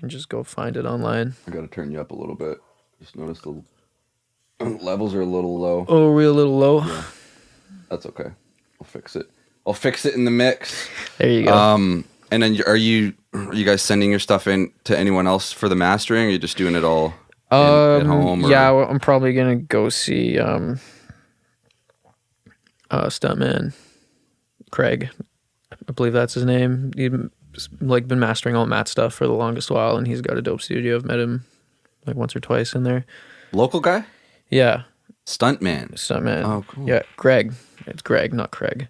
just go find it online.
I got to turn you up a little bit. Just notice the Levels are a little low.
Oh, we're a little low.
Yeah. That's okay. I'll fix it. I'll fix it in the mix.
There you go.
And then are you guys sending your stuff in to anyone else for the mastering? Or are you just doing it all at home? Or?
Yeah, well, I'm probably gonna go see stuntman Craig. I believe that's his name. He'd like been mastering all Matt's stuff for the longest while, and he's got a dope studio. I've met him like once or twice in there.
Local guy?
Yeah.
Stuntman.
Oh, cool. Yeah, Greg. It's Greg, not Craig.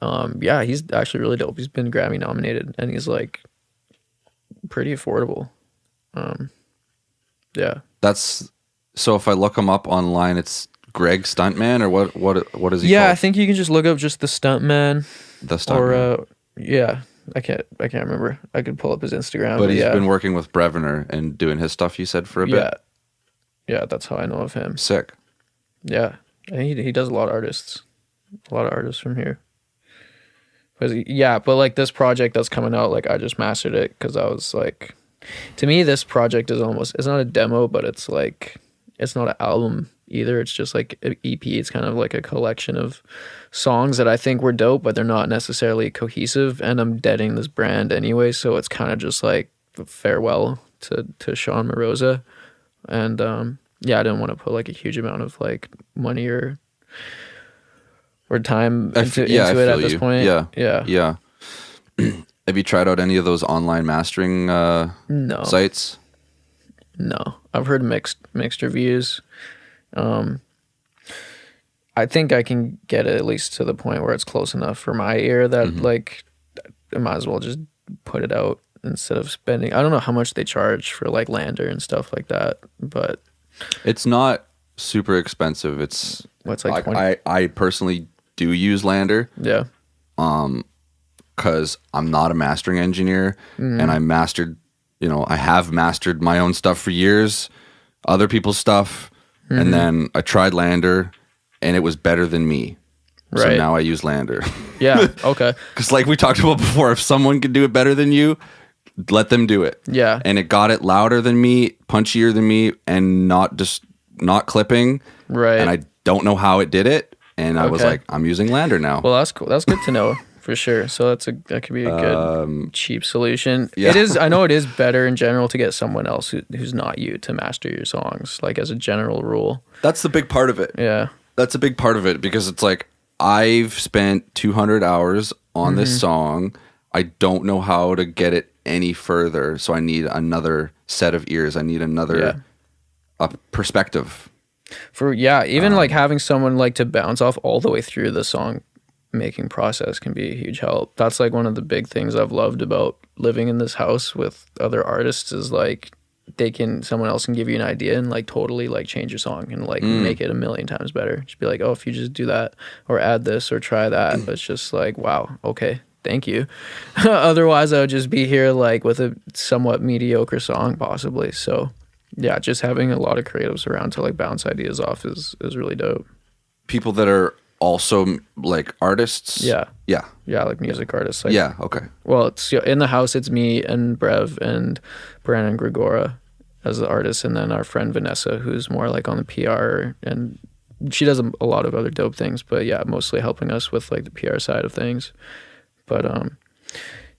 Yeah, he's actually really dope. He's been Grammy nominated, and he's like pretty affordable. Yeah.
That's so. If I look him up online, it's Greg Stuntman, or what is he?
Yeah,
called?
I think you can just look up just the Stuntman.
The Stuntman.
Or yeah, I can't remember. I could pull up his Instagram.
But he's been working with Breviner and doing his stuff. You said for a bit.
Yeah, that's how I know of him.
Sick.
Yeah, and he does a lot of artists from here. But like this project that's coming out, like I just mastered it because I was like, to me this project is it's not a demo, but it's like it's not an album either. It's just like an EP. It's kind of like a collection of songs that I think were dope, but they're not necessarily cohesive. And I'm deading this brand anyway, so it's kind of just like farewell to Shawn Morozza. And yeah, I didn't want to put like a huge amount of like money or time into it at this point.
Yeah. Have you tried out any of those online mastering sites?
No, I've heard mixed reviews. I think I can get it at least to the point where it's close enough for my ear that like I might as well just put it out instead of spending. I don't know how much they charge for like Lander and stuff like that, but
it's not super expensive. It's
what's like 20?
I personally do use Lander.
Yeah.
Because I'm not a mastering engineer, and I have mastered my own stuff for years, other people's stuff, and then I tried Lander, and it was better than me. Right. So now I use Lander.
Yeah, okay.
Because like we talked about before, if someone can do it better than you, let them do it.
Yeah.
And it got it louder than me, punchier than me, and not clipping. Right. And I don't know how it did it, and I was like, I'm using Lander now.
Well, that's cool. That's good to know. For sure. So that could be a good cheap solution.
Yeah.
It is. I know it is better in general to get someone else who's not you to master your songs, like as a general rule.
That's the big part of it.
Yeah.
That's a big part of it because it's like I've spent 200 hours on this song. I don't know how to get it any further. So I need another set of ears. I need another perspective.
Even like having someone like to bounce off all the way through the song making process can be a huge help. That's like one of the big things I've loved about living in this house with other artists is like someone else can give you an idea and like totally like change your song and like make it a million times better. Just be like, oh, if you just do that or add this or try that, it's just like, wow, okay, thank you. Otherwise I would just be here like with a somewhat mediocre song possibly. So yeah, just having a lot of creatives around to like bounce ideas off is really dope.
People that are also like artists.
Yeah, like music artists. Like,
okay.
Well, it's in the house. It's me and Brev and Brandon Gregora as the artists, and then our friend Vanessa, who's more like on the PR, and she does a lot of other dope things. But yeah, mostly helping us with like the PR side of things. But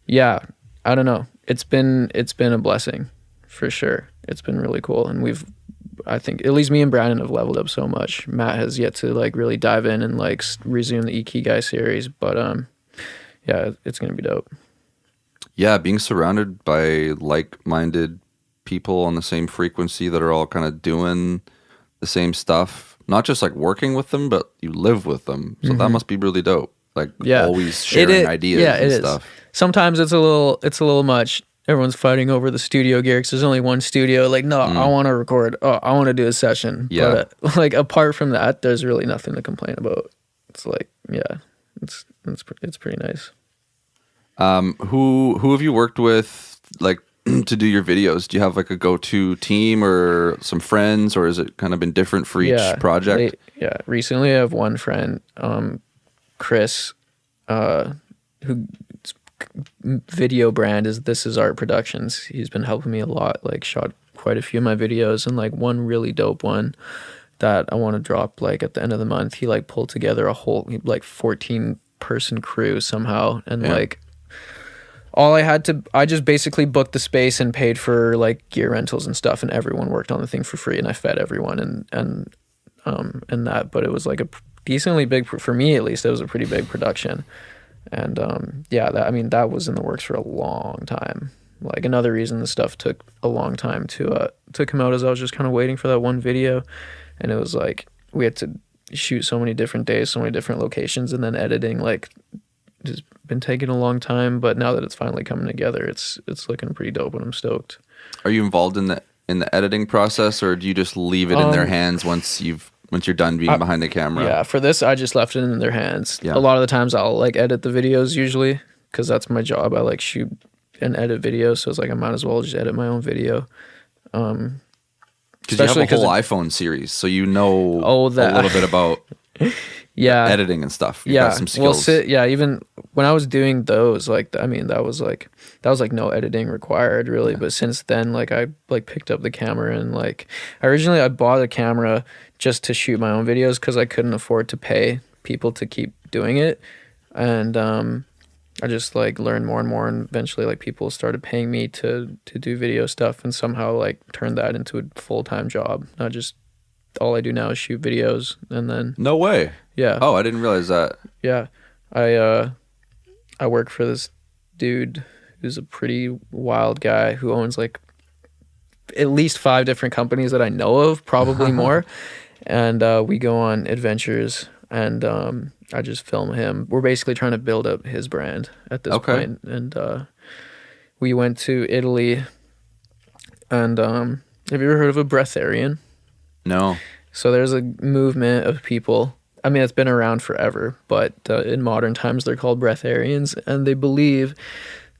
yeah, I don't know. It's been a blessing for sure. It's been really cool, and I think at least me and Brandon have leveled up so much. Matt has yet to like really dive in and like resume the Ikigai series, but yeah, it's gonna be dope.
Yeah, being surrounded by like-minded people on the same frequency that are all kind of doing the same stuff, not just like working with them, but you live with them. So that must be really dope. Like always sharing ideas and stuff.
Sometimes it's a little much. Everyone's fighting over the studio gear because there's only one studio. Like, no, I want to record. Oh, I want to do a session.
Yeah.
But like apart from that, there's really nothing to complain about. It's like, yeah, it's pretty nice.
Who have you worked with like to do your videos? Do you have like a go-to team or some friends, or has it kind of been different for each project?
Recently I have one friend, Chris, who video brand is This Is Art Productions. He's been helping me a lot, like shot quite a few of my videos and like one really dope one that I want to drop like at the end of the month. He like pulled together a whole like 14 person crew somehow, and like I just basically booked the space and paid for like gear rentals and stuff, and everyone worked on the thing for free, and I fed everyone and that. But it was like a decently big, for me at least, it was a pretty big production. And that was in the works for a long time. Like another reason the stuff took a long time to come out is I was just kind of waiting for that one video, and it was like we had to shoot so many different days, so many different locations, and then editing like just been taking a long time. But now that it's finally coming together, it's looking pretty dope, and I'm stoked.
Are you involved in the editing process, or do you just leave it in their hands once you're done being behind the camera?
Yeah, for this I just left it in their hands.
Yeah.
A lot of the times I'll like edit the videos usually, because that's my job. I like shoot and edit videos, so it's like I might as well just edit my own video.
Because you have a whole iPhone series, so you know a little bit about editing and stuff. You got some skills.
Even when I was doing those, like that was like no editing required really. Yeah. But since then, like I like picked up the camera, and like originally I bought a camera just to shoot my own videos because I couldn't afford to pay people to keep doing it, and I just like learned more and more, and eventually like people started paying me to do video stuff, and somehow like turned that into a full-time job. Not just all I do now is shoot videos, and then
no way.
Yeah.
Oh, I didn't realize that.
Yeah. I work for this dude who's a pretty wild guy who owns like at least 5 different companies that I know of, probably more. And we go on adventures, and I just film him. We're basically trying to build up his brand at this point. And we went to Italy, and have you ever heard of a breatharian?
No.
So there's a movement of people. I mean, it's been around forever, but in modern times they're called breatharians, and they believe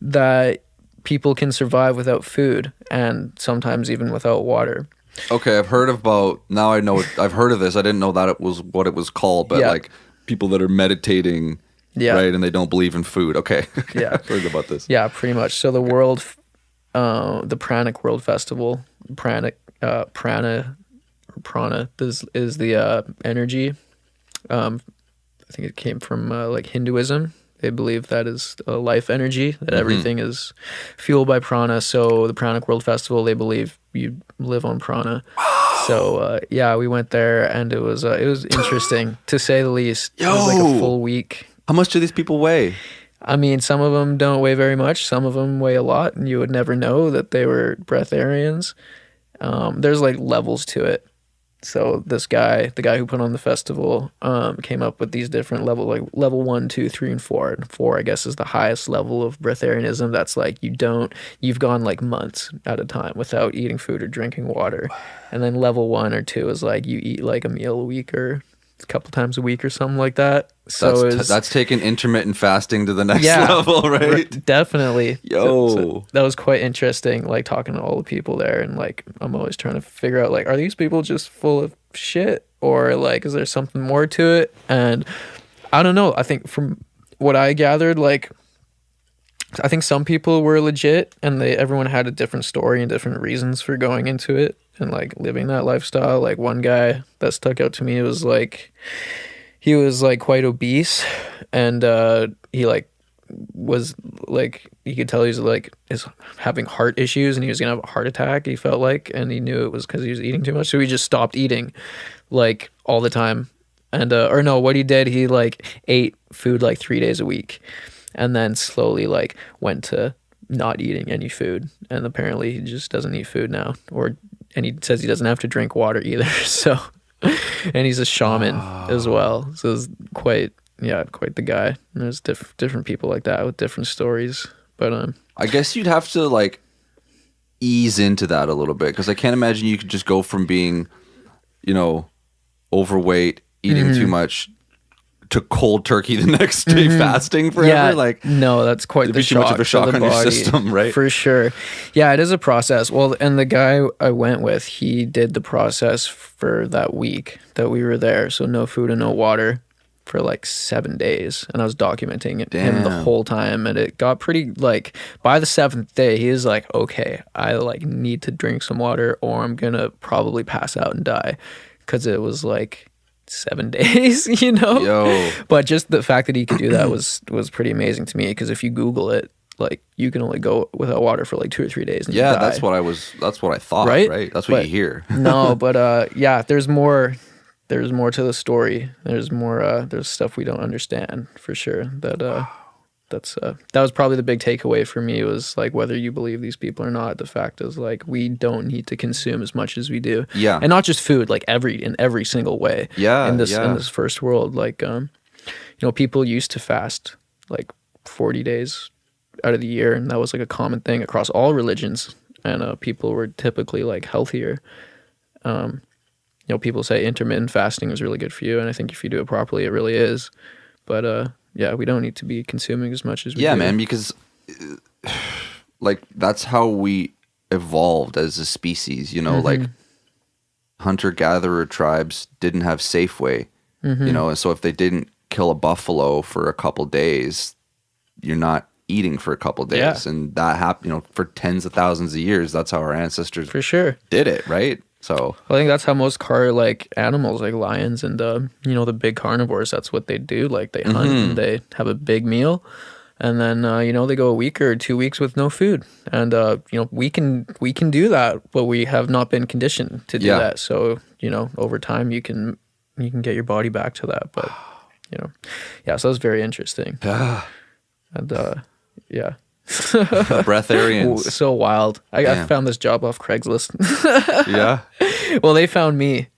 that people can survive without food and sometimes even without water.
Okay, I've heard I've heard of this. I didn't know that it was what it was called, but like people that are meditating, right, and they don't believe in food. Okay.
Yeah.
I've heard about this.
Yeah, pretty much. So the Pranic World Festival, Prana is the energy. I think it came from like Hinduism. They believe that is life energy, that everything is fueled by prana. So the Pranic World Festival, they believe you live on prana. So we went there, and it was interesting to say the least. It was like a full week.
How much do these people weigh?
I mean, some of them don't weigh very much. Some of them weigh a lot, and you would never know that they were breatharians. There's like levels to it. So this guy, the guy who put on the festival, came up with these different levels, like level 1, 2, 3, and 4. And 4, I guess, is the highest level of breatharianism. That's like you've gone like months at a time without eating food or drinking water. And then level 1 or 2 is like you eat like a meal a week or a couple times a week or something like that. So
that's taking intermittent fasting to the next level, right?
Definitely.
So
that was quite interesting, like talking to all the people there, and like I'm always trying to figure out like, are these people just full of shit, or like is there something more to it? And I don't know. I think from what I gathered, like I think some people were legit, and everyone had a different story and different reasons for going into it and like living that lifestyle. Like one guy that stuck out to me was like, he was like quite obese, and he like was like, you could tell he's like is having heart issues, and he was gonna have a heart attack, he felt like, and he knew it was because he was eating too much, so he just stopped eating like all the time. And or no, what he did, he like ate food like 3 days a week, and then slowly like went to not eating any food, and apparently he just doesn't eat food now, and he says he doesn't have to drink water either. So, and he's a shaman as well, so it's quite the guy. And there's different people like that with different stories, but
I guess you'd have to like ease into that a little bit, because I can't imagine you could just go from being, overweight, eating too much, to cold turkey the next day, fasting forever.
Yeah,
like
no, that's quite the shock.
Too much of a shock on your system, right?
For sure. Yeah, it is a process. Well, and the guy I went with, he did the process for that week that we were there. So no food and no water for like 7 days, and I was documenting him the whole time, and it got pretty like by the 7th day he was like, okay, I like need to drink some water or I'm gonna probably pass out and die, because it was like 7 days, you know.
Yo.
But just the fact that he could do that was pretty amazing to me, because if you Google it, like you can only go without water for like 2 or 3 days. And you die.
That's what I thought. Right. That's what you hear.
No, but yeah, there's more. There's more to the story. There's more. There's stuff we don't understand for sure. That was probably the big takeaway for me, was like, whether you believe these people or not, the fact is like we don't need to consume as much as we do.
Yeah.
And not just food, like in every single way.
Yeah.
In this first world, like people used to fast like 40 days out of the year, and that was like a common thing across all religions, and people were typically like healthier. People say intermittent fasting is really good for you, and I think if you do it properly, it really is. But yeah, we don't need to be consuming as much as we do.
Yeah, man, because like that's how we evolved as a species, like hunter-gatherer tribes didn't have Safeway, and so if they didn't kill a buffalo for a couple days, you're not eating for a couple days. And that happened, for tens of thousands of years. That's how our ancestors
for sure
did it, right? So
I think that's how most animals like lions and the big carnivores, that's what they do. Like they hunt and they have a big meal, and then they go a week or 2 weeks with no food. And we can do that, but we have not been conditioned to do that. So over time you can get your body back to that. But so that's very interesting. And yeah.
Breatharians.
So wild. I found this job off Craigslist.
Yeah.
Well, they found me.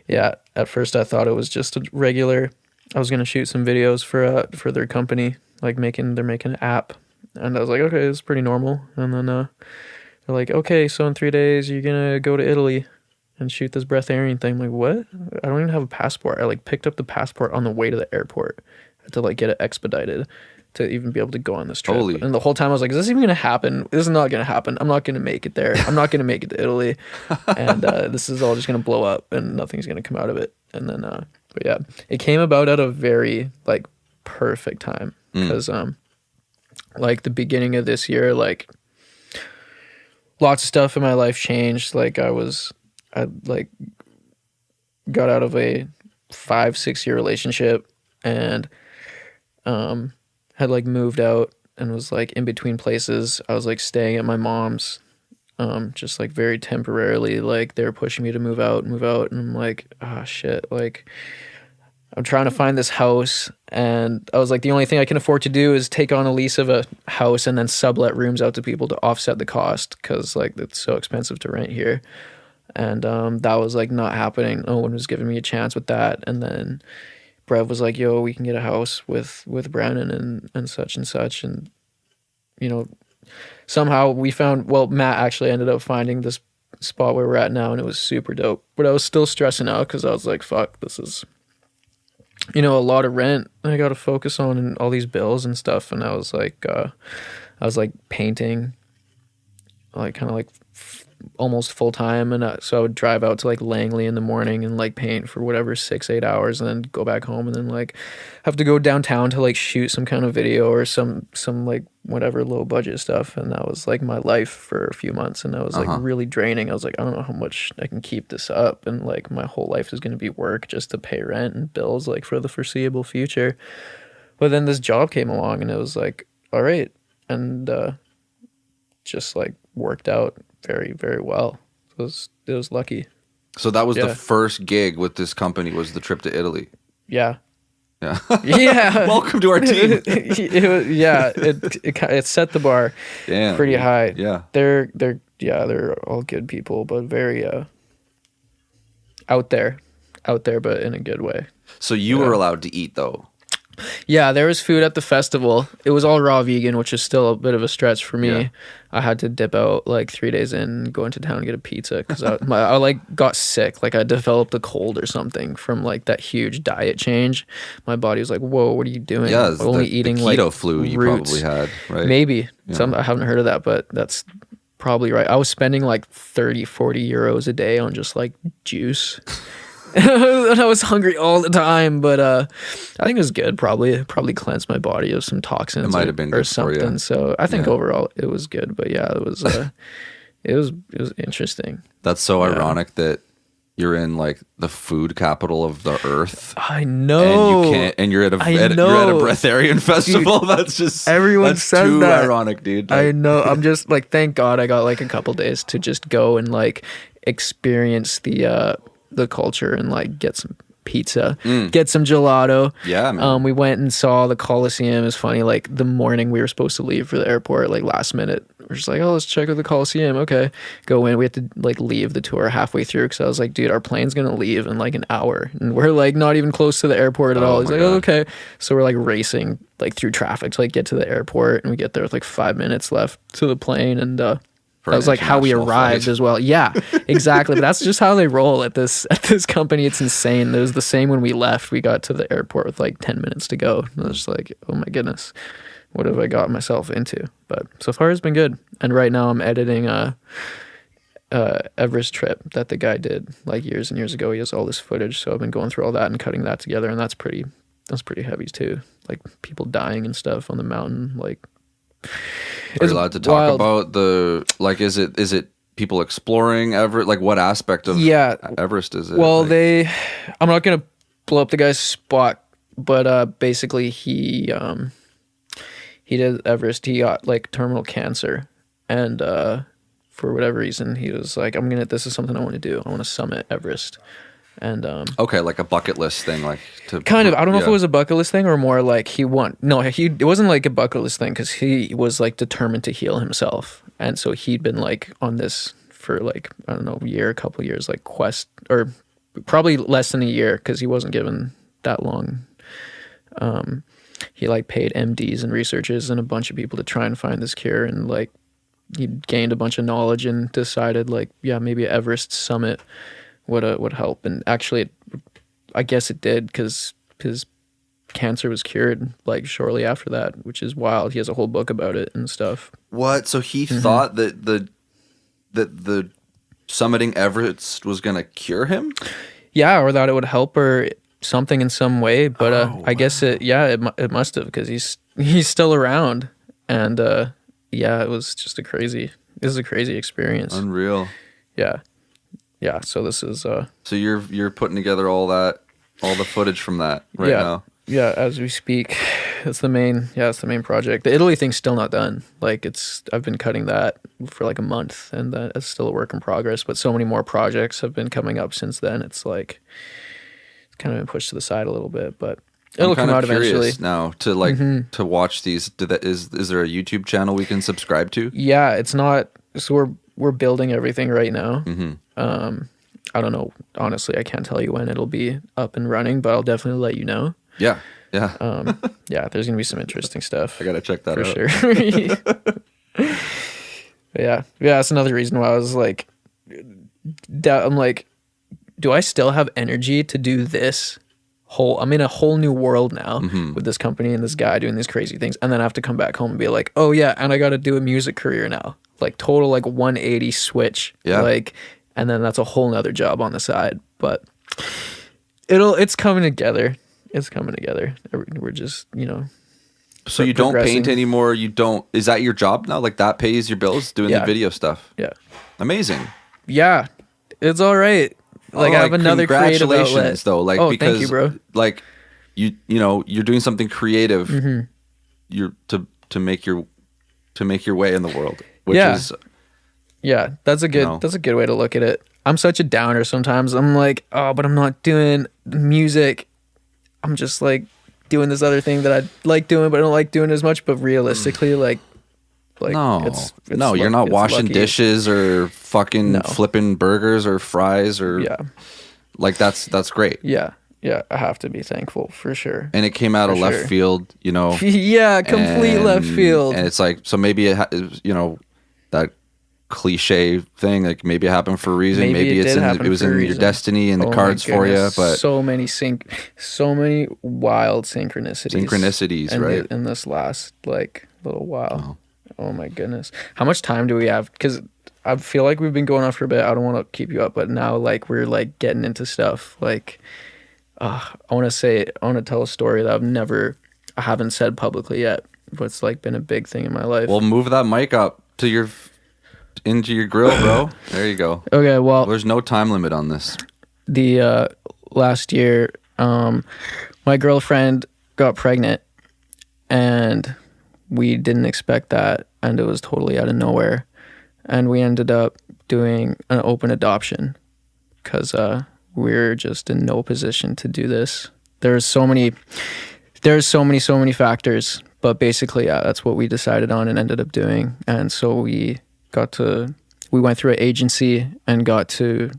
Yeah. At first I thought it was just a regular, I was going to shoot some videos for their company, like they're making an app. And I was like, okay, this is pretty normal. And then they're like, okay, so in 3 days you're going to go to Italy and shoot this breatharian thing. I'm like, what? I don't even have a passport. I like picked up the passport on the way to the airport. I had to like get it expedited to even be able to go on this trip.
Holy.
And the whole time I was like, is this even going to happen? This is not going to happen. I'm not going to make it there. I'm not going to make it to Italy. And this is all just going to blow up and nothing's going to come out of it. And then, but yeah, it came about at a very like perfect time, because like the beginning of this year, like lots of stuff in my life changed. Like I like got out of a 5-6 year relationship, and had like moved out and was like in between places. I was like staying at my mom's, just like very temporarily. Like they were pushing me to move out, and I'm like, oh shit, like I'm trying to find this house, and I was like, the only thing I can afford to do is take on a lease of a house and then sublet rooms out to people to offset the cost, because like it's so expensive to rent here. And that was like not happening. No one was giving me a chance with that. And then Brev was like, yo, we can get a house with Brandon and such and such. And, somehow we found, Matt actually ended up finding this spot where we're at now, and it was super dope. But I was still stressing out, because I was like, fuck, this is, a lot of rent I got to focus on and all these bills and stuff. And I was like painting, like kind of like almost full time, and so I would drive out to like Langley in the morning and like paint for whatever 6-8 hours, and then go back home, and then like have to go downtown to like shoot some kind of video or some like whatever low budget stuff. And that was like my life for a few months, and that was like really draining. I was like, I don't know how much I can keep this up, and like my whole life is going to be work just to pay rent and bills like for the foreseeable future. But then this job came along, and it was like, all right, and just like worked out very, very well. It was lucky.
So that was the first gig with this company, was the trip to Italy.
Yeah.
Yeah.
Yeah.
Welcome to our team.
It set the bar pretty high.
Yeah.
They're all good people, but very out there, but in a good way.
So you were allowed to eat though.
Yeah, there was food at the festival. It was all raw vegan, which is still a bit of a stretch for me. Yeah. I had to dip out like 3 days in, go into town and get a pizza, because I like got sick. Like I developed a cold or something from like that huge diet change. My body was like, "Whoa, what are you doing?"
Yeah,
only eating
the keto flu you
roots.
probably had, right?
Maybe. Yeah. I haven't heard of that, but that's probably right. I was spending like 30-40 euros a day on just like juice. And I was hungry all the time, but I think it was good. Probably cleansed my body of some toxins.
It might have been good
something.
For you.
So I think overall it was good. But yeah, it was it was interesting.
That's so ironic that you're in like the food capital of the earth.
I know.
And you can't, and you're at a
I
you're at a
know.
breatharian festival.
Dude,
that's just
everyone
that's
says
too
that.
ironic, dude.
I know. I'm just like, thank God I got like a couple days to just go and like experience the culture and like get some pizza, get some gelato.
Yeah, man.
We went and saw the Coliseum. It's funny, like the morning we were supposed to leave for the airport, like last minute, we're just like, oh, let's check out the Coliseum. Okay, go in. We had to like leave the tour halfway through because I was like, dude, our plane's gonna leave in like an hour, and we're like not even close to the airport at all. He's like, oh, okay. So we're like racing like through traffic to like get to the airport, and we get there with like 5 minutes left to the plane, and that was like how we arrived as well. Yeah, exactly. But that's just how they roll at this company. It's insane. It was the same when we left. We got to the airport with like 10 minutes to go. And I was just like, oh my goodness, what have I got myself into? But so far it's been good. And right now I'm editing a Everest trip that the guy did like years and years ago. He has all this footage, so I've been going through all that and cutting that together, and that's pretty heavy too. Like people dying and stuff on the mountain, like.
Are you allowed to talk about the, like, is it people exploring Everest? Like, what aspect of Everest is it?
Well,
like,
I'm not going to blow up the guy's spot, but basically he did Everest. He got like terminal cancer, and for whatever reason, he was like, this is something I want to do. I want to summit Everest. And
okay, like a bucket list thing, like to
kind of. I don't know if it was a bucket list thing or more like it wasn't like a bucket list thing because he was like determined to heal himself, and so he'd been like on this for like, I don't know, a couple years, like quest, or probably less than a year because he wasn't given that long. He like paid MDs and researchers and a bunch of people to try and find this cure, and like he gained a bunch of knowledge and decided like, yeah, maybe Everest summit would help. And actually I guess it did because his cancer was cured like shortly after that, which is wild. He has a whole book about it and stuff.
What? So he thought that the summiting Everest was gonna cure him?
Yeah, or that it would help or something in some way. But I guess it must have, because he's still around. And it was just a crazy experience.
Unreal.
Yeah, so this is
so you're putting together all the footage from that right now.
Yeah, as we speak. It's the main project. The Italy thing's still not done. Like I've been cutting that for like a month, and that's still a work in progress, but so many more projects have been coming up since then. It's like it's kind of been pushed to the side a little bit, but it'll come out eventually.
Now to like to watch these. Is there a YouTube channel we can subscribe to?
Yeah, it's not. So we're building everything right now. I don't know. Honestly, I can't tell you when it'll be up and running, but I'll definitely let you know.
Yeah.
There's gonna be some interesting stuff.
I gotta check that
out for sure. Yeah. That's another reason why I was like, I'm like, do I still have energy to do this? I'm in a whole new world now with this company and this guy doing these crazy things, and then I have to come back home and be like, oh yeah, and I got to do a music career now, like total like 180 switch, like, and then that's a whole nother job on the side. But it's coming together. It's coming together. We're just
So you don't paint anymore. You don't. Is that your job now? Like that pays your bills doing the video stuff.
Yeah.
Amazing.
Yeah, it's all right. Like I have another creative outlet.
Though, like because
thank you, bro.
Like you're doing something creative. You're to make your way in the world. Which is
that's a good way to look at it. I'm such a downer sometimes. I'm like, oh, but I'm not doing music. I'm just like doing this other thing that I like doing, but I don't like doing as much. But realistically,
no, you're not washing dishes or fucking flipping burgers or fries or like that's great.
Yeah, I have to be thankful for sure.
And it came out of left field,
yeah, complete left field.
And it's like, so maybe that cliche thing, like maybe it happened for a reason. Maybe it was in your destiny and the cards for you. But
so many wild synchronicities,
right?
In this last like little while. Oh my goodness. How much time do we have? Because I feel like we've been going on for a bit. I don't want to keep you up, but now like we're like getting into stuff. Like I want to tell a story that I haven't said publicly yet, but it's like been a big thing in my life.
Well, move that mic up into your grill, bro. There you go.
Okay, well,
there's no time limit on this.
the last year, my girlfriend got pregnant, and we didn't expect that, and it was totally out of nowhere, and we ended up doing an open adoption because we're just in no position to do this. There's so many factors, but basically, yeah, that's what we decided on and ended up doing. And so we went through an agency and got to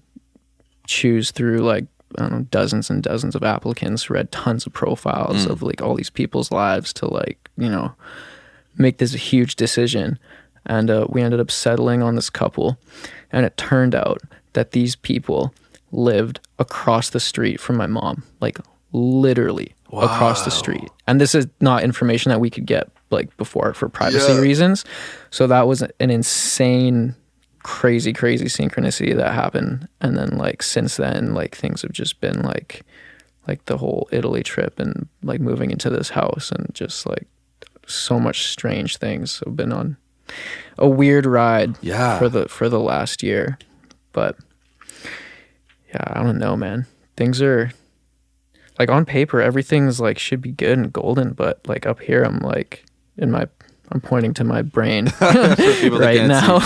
choose through like, I don't know, dozens and dozens of applicants, read tons of profiles of like all these people's lives to like, you know, make this huge decision. And we ended up settling on this couple. And it turned out that these people lived across the street from my mom, like literally across the street. And this is not information that we could get like before for privacy reasons. So that was an insane, crazy synchronicity that happened. And then like since then, like things have just been like the whole Italy trip and like moving into this house and just like so much strange things. I've been on a weird ride for the last year. But yeah, I don't know, man. Things are like on paper, everything's like should be good and golden, but like up here, I'm like I'm pointing to my brain right now.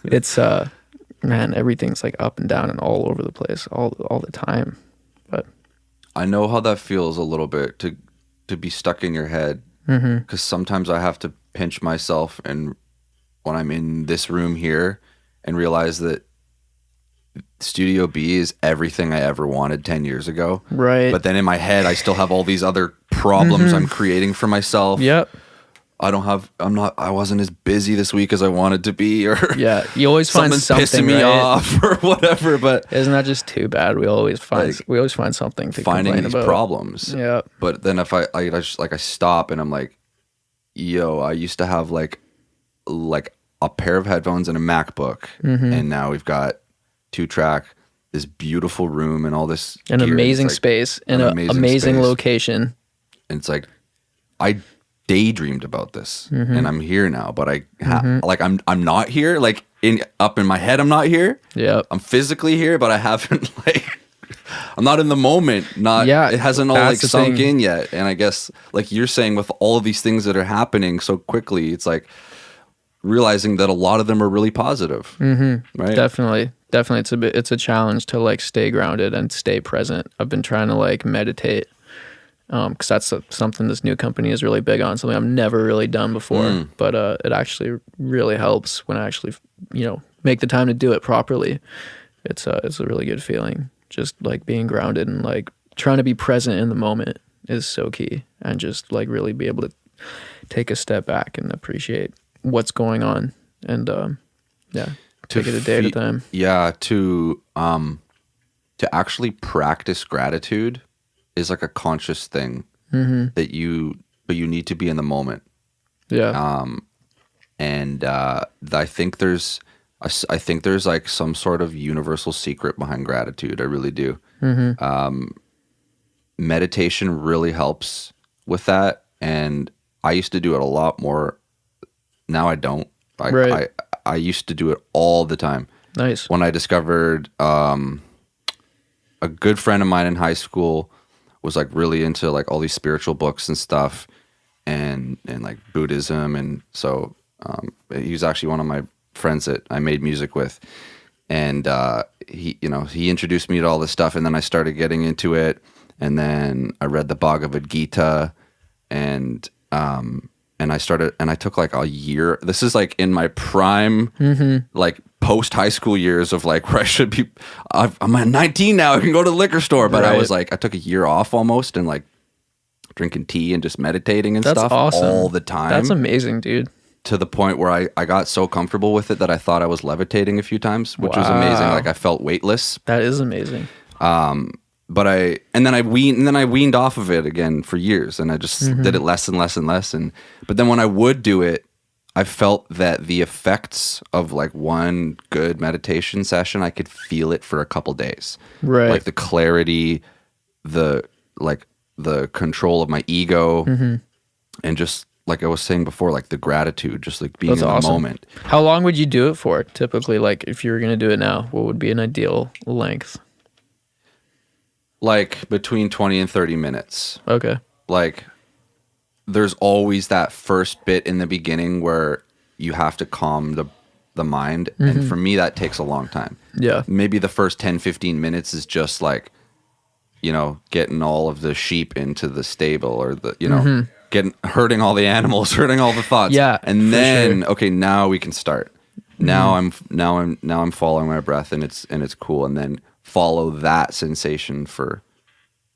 It's man, everything's like up and down and all over the place all the time. But
I know how that feels a little bit to be stuck in your head, because sometimes I have to pinch myself and when I'm in this room here and realize that Studio B is everything I ever wanted 10 years ago.
Right.
But then in my head, I still have all these other problems I'm creating for myself.
Yep.
I wasn't as busy this week as I wanted to be, or
you always find something
pissing me off or whatever. But
isn't that just too bad? We always find something to
finding
complain
these
about.
problems.
Yeah.
But then if I stop and I'm like, yo, I used to have like a pair of headphones and a MacBook, and now we've got 2-track, this beautiful room and all this
an
gear.
amazing space and an amazing
space.
Location.
And it's like I daydreamed about this and I'm here now, but I'm not here, like up in my head I'm not here.
Yeah,
I'm physically here, but I haven't I'm not in the moment. It hasn't all like sunk in yet. And I guess like you're saying, with all of these things that are happening so quickly, it's like realizing that a lot of them are really positive. Right? Definitely.
It's a challenge to like stay grounded and stay present. I've been trying to like meditate because that's something this new company is really big on, something I've never really done before. But it actually really helps when I actually, make the time to do it properly. It's a really good feeling. Just like being grounded and like trying to be present in the moment is so key, and just like really be able to take a step back and appreciate what's going on, and take it a day at a time.
Yeah, to actually practice gratitude is like a conscious thing that you need to be in the moment.
Yeah.
And I think there's like some sort of universal secret behind gratitude. I really do. Meditation really helps with that, and I used to do it a lot more. Now I don't. I used to do it all the time.
Nice.
When I discovered a good friend of mine in high school was like really into like all these spiritual books and stuff, and like Buddhism, and so he was actually one of my friends that I made music with, and he introduced me to all this stuff, and then I started getting into it, and then I read the Bhagavad Gita, and I took like a year. This is like in my prime, like post high school years of like where I should be. I'm at 19 now. I can go to the liquor store, but I was like, I took a year off almost, and like drinking tea and just meditating and stuff all the time.
That's amazing, dude.
To the point where I got so comfortable with it that I thought I was levitating a few times, which was amazing. Like I felt weightless.
That is amazing.
But I weaned off of it again for years, and I just did it less and less and less. But then when I would do it, I felt that the effects of like one good meditation session, I could feel it for a couple days.
Right.
Like the clarity, the control of my ego, and just like I was saying before, like the gratitude, just like being in the moment.
How long would you do it for typically? Like if you were going to do it now, what would be an ideal length?
Like between 20 and 30 minutes.
Okay.
Like there's always that first bit in the beginning where you have to calm the mind. And for me, that takes a long time.
Yeah.
Maybe the first 10, 15 minutes is just like, you know, getting all of the sheep into the stable or the, you know, hurting all the animals, hurting all the thoughts.
Yeah.
And then, okay, now we can start. Now I'm following my breath and it's cool. And then follow that sensation for,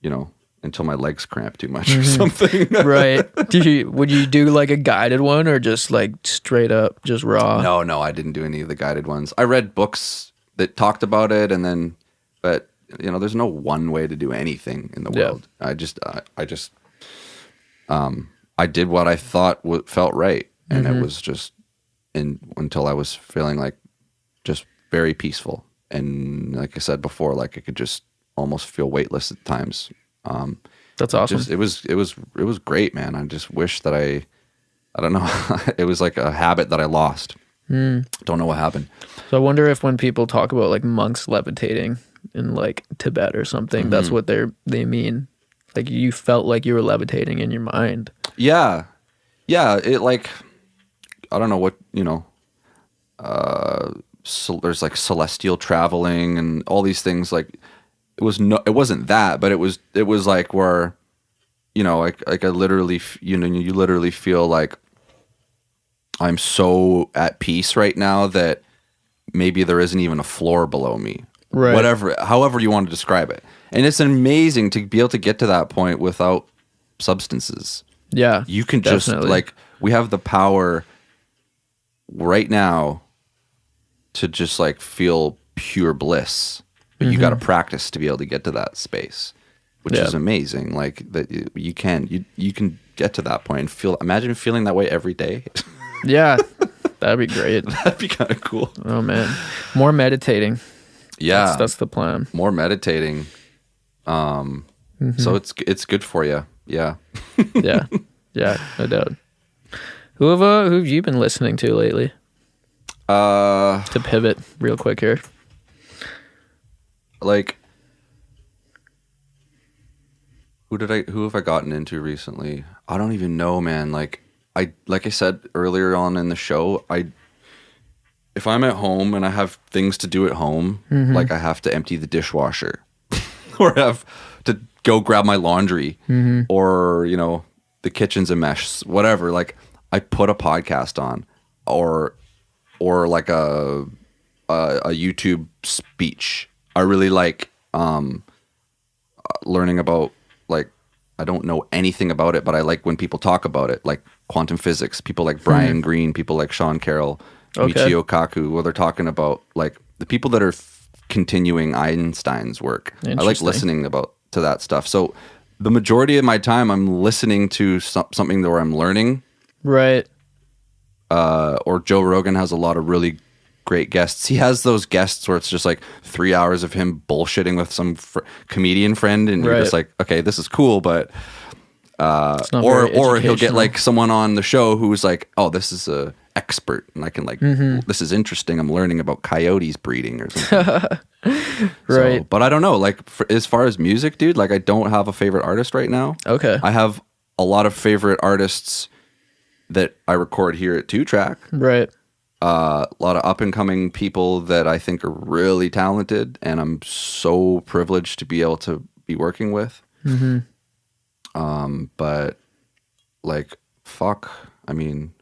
you know, until my legs cramp too much or something.
Right. Would you do like a guided one or just like straight up, just raw?
No, I didn't do any of the guided ones. I read books that talked about it but you know, there's no one way to do anything in the world. I did what I thought felt right. And it was just until I was feeling like just very peaceful. And like I said before, like I could just almost feel weightless at times.
That's awesome.
It was great, man. I just wish that I don't know. It was like a habit that I lost. Don't know what happened.
So I wonder if when people talk about like monks levitating in like Tibet or something, that's what they mean. Like you felt like you were levitating in your mind.
Yeah. It like, I don't know what, you know, so there's like celestial traveling and all these things. Like it wasn't that, but it was like where, you know, like I literally, you know, you literally feel like I'm so at peace right now that maybe there isn't even a floor below me.
Right.
However you want to describe it. And it's amazing to be able to get to that point without substances.
Yeah.
You can just like, we have the power right now to just like feel pure bliss. But you got to practice to be able to get to that space, which is amazing. Like that you can get to that point and imagine feeling that way every day.
Yeah. That'd be great.
That'd be kind of cool.
Oh man. More meditating.
Yeah.
That's the plan.
More meditating. So it's good for you. Yeah.
Yeah, no doubt. Who have you been listening to lately? To pivot real quick here.
Like, who have I gotten into recently? I don't even know, man. Like I said earlier on in the show, if I'm at home and I have things to do at home, like I have to empty the dishwasher or have to go grab my laundry or, you know, the kitchen's a mess, whatever. Like I put a podcast on or like a YouTube speech. I really like learning about, like, I don't know anything about it, but I like when people talk about it, like quantum physics, people like Brian Greene, people like Sean Carroll, Michio Kaku, where they're talking about like the people that are continuing Einstein's work. I like listening to that stuff. So the majority of my time I'm listening to something where I'm learning.
Right.
Or Joe Rogan has a lot of really great guests. He has those guests where it's just like 3 hours of him bullshitting with some comedian friend, and you're just like, okay, this is cool, but or he'll get like someone on the show who's like, oh, this is a expert, and I can like, this is interesting. I'm learning about coyotes breeding or something.
Right.
So, but I don't know. Like as far as music, dude, like I don't have a favorite artist right now.
Okay.
I have a lot of favorite artists that I record here at 2-Track.
Right.
A lot of up and coming people that I think are really talented, and I'm so privileged to be able to be working with. But like, fuck. I mean,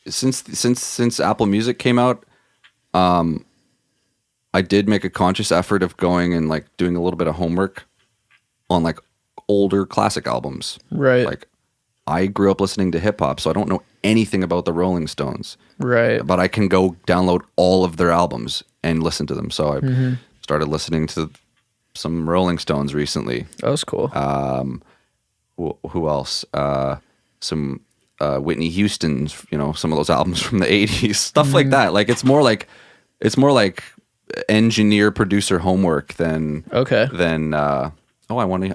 since Apple Music came out, I did make a conscious effort of going and like doing a little bit of homework on like older classic albums.
Right.
Like I grew up listening to hip hop, so I don't know anything about the Rolling Stones.
Right.
But I can go download all of their albums and listen to them. So I started listening to some Rolling Stones recently.
That was cool.
Who else? Some Whitney Houston's, you know, some of those albums from the 80s, stuff like that. Like it's more like engineer producer homework than let me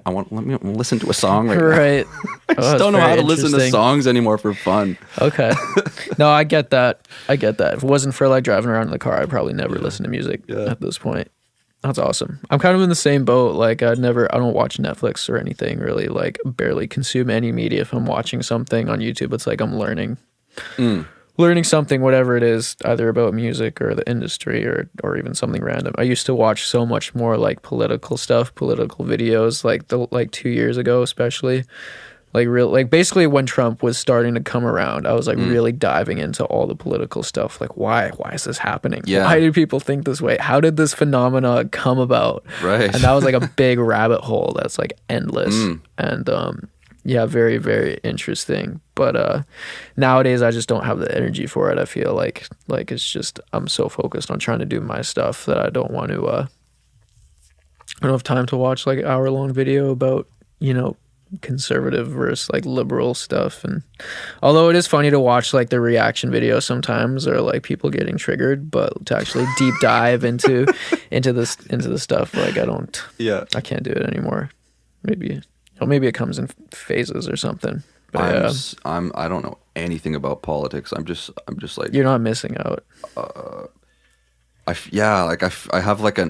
listen to a song right now. I just don't know how to listen to songs anymore for fun.
Okay. No, I get that. If it wasn't for like driving around in the car, I'd probably never listen to music at this point. That's awesome. I'm kind of in the same boat. Like I don't watch Netflix or anything really. Like barely consume any media. If I'm watching something on YouTube, it's like I'm learning something, whatever it is, either about music or the industry or even something random. I used to watch so much more like political stuff, political videos, like 2 years ago, especially. Like basically when Trump was starting to come around, I was like really diving into all the political stuff. Like why is this happening?
Yeah.
Why do people think this way? How did this phenomena come about?
Right.
And that was like a big rabbit hole that's like endless. And yeah, very, very interesting. But nowadays I just don't have the energy for it. I feel like it's just I'm so focused on trying to do my stuff that I don't want to I don't have time to watch like an hour-long video about, conservative versus like liberal stuff. And although it is funny to watch like the reaction videos sometimes, or like people getting triggered, but to actually deep dive into the stuff, like I can't do it anymore. Maybe it comes in phases or something. But
I don't know anything about politics. I'm just like,
you're not missing out.
I have like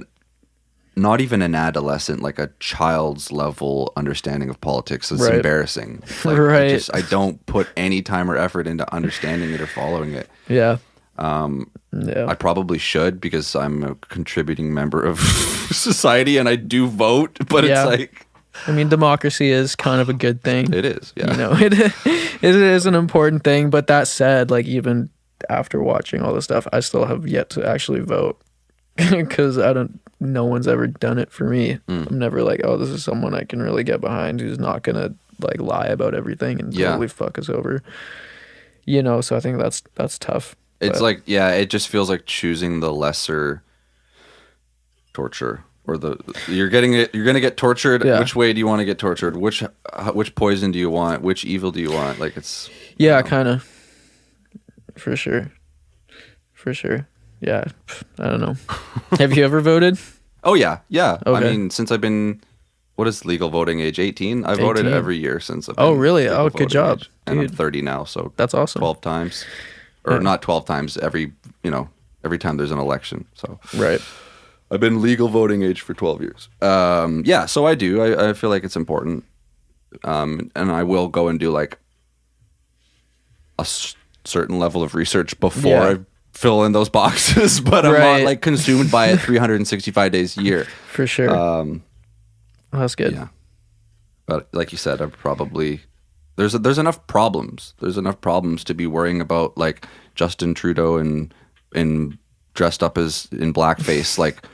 not even an adolescent, like a child's level understanding of politics. It's embarrassing. Like,
right.
I don't put any time or effort into understanding it or following it.
Yeah.
I probably should, because I'm a contributing member of society and I do vote, but it's like,
I mean, democracy is kind of a good thing.
It is, yeah.
It is an important thing. But that said, like even after watching all this stuff, I still have yet to actually vote because no one's ever done it for me. I'm never like, oh, this is someone I can really get behind who's not gonna like lie about everything and totally fuck us over. So I think that's tough.
It's like, it just feels like choosing the lesser torture, or you're gonna get tortured.
Yeah.
Which way do you want to get tortured? Which poison do you want? Which evil do you want? Like it's
kind of for sure. Yeah, I don't know. Have you ever voted?
Oh yeah. Okay. I mean, since I've been, what is legal voting age? 18. I voted every year since I've been.
Oh really?
Oh,
good job.
And I'm 30 now, so
that's awesome.
12 times, or not 12 times. Every time there's an election. So
right.
I've been legal voting age for 12 years. So I do. I feel like it's important. And I will go and do like a certain level of research before I fill in those boxes, but I'm not like consumed by it 365 days a year.
For sure. That's good.
Yeah. But like you said, I'm probably there's enough problems. There's enough problems to be worrying about, like Justin Trudeau and dressed up as in blackface, like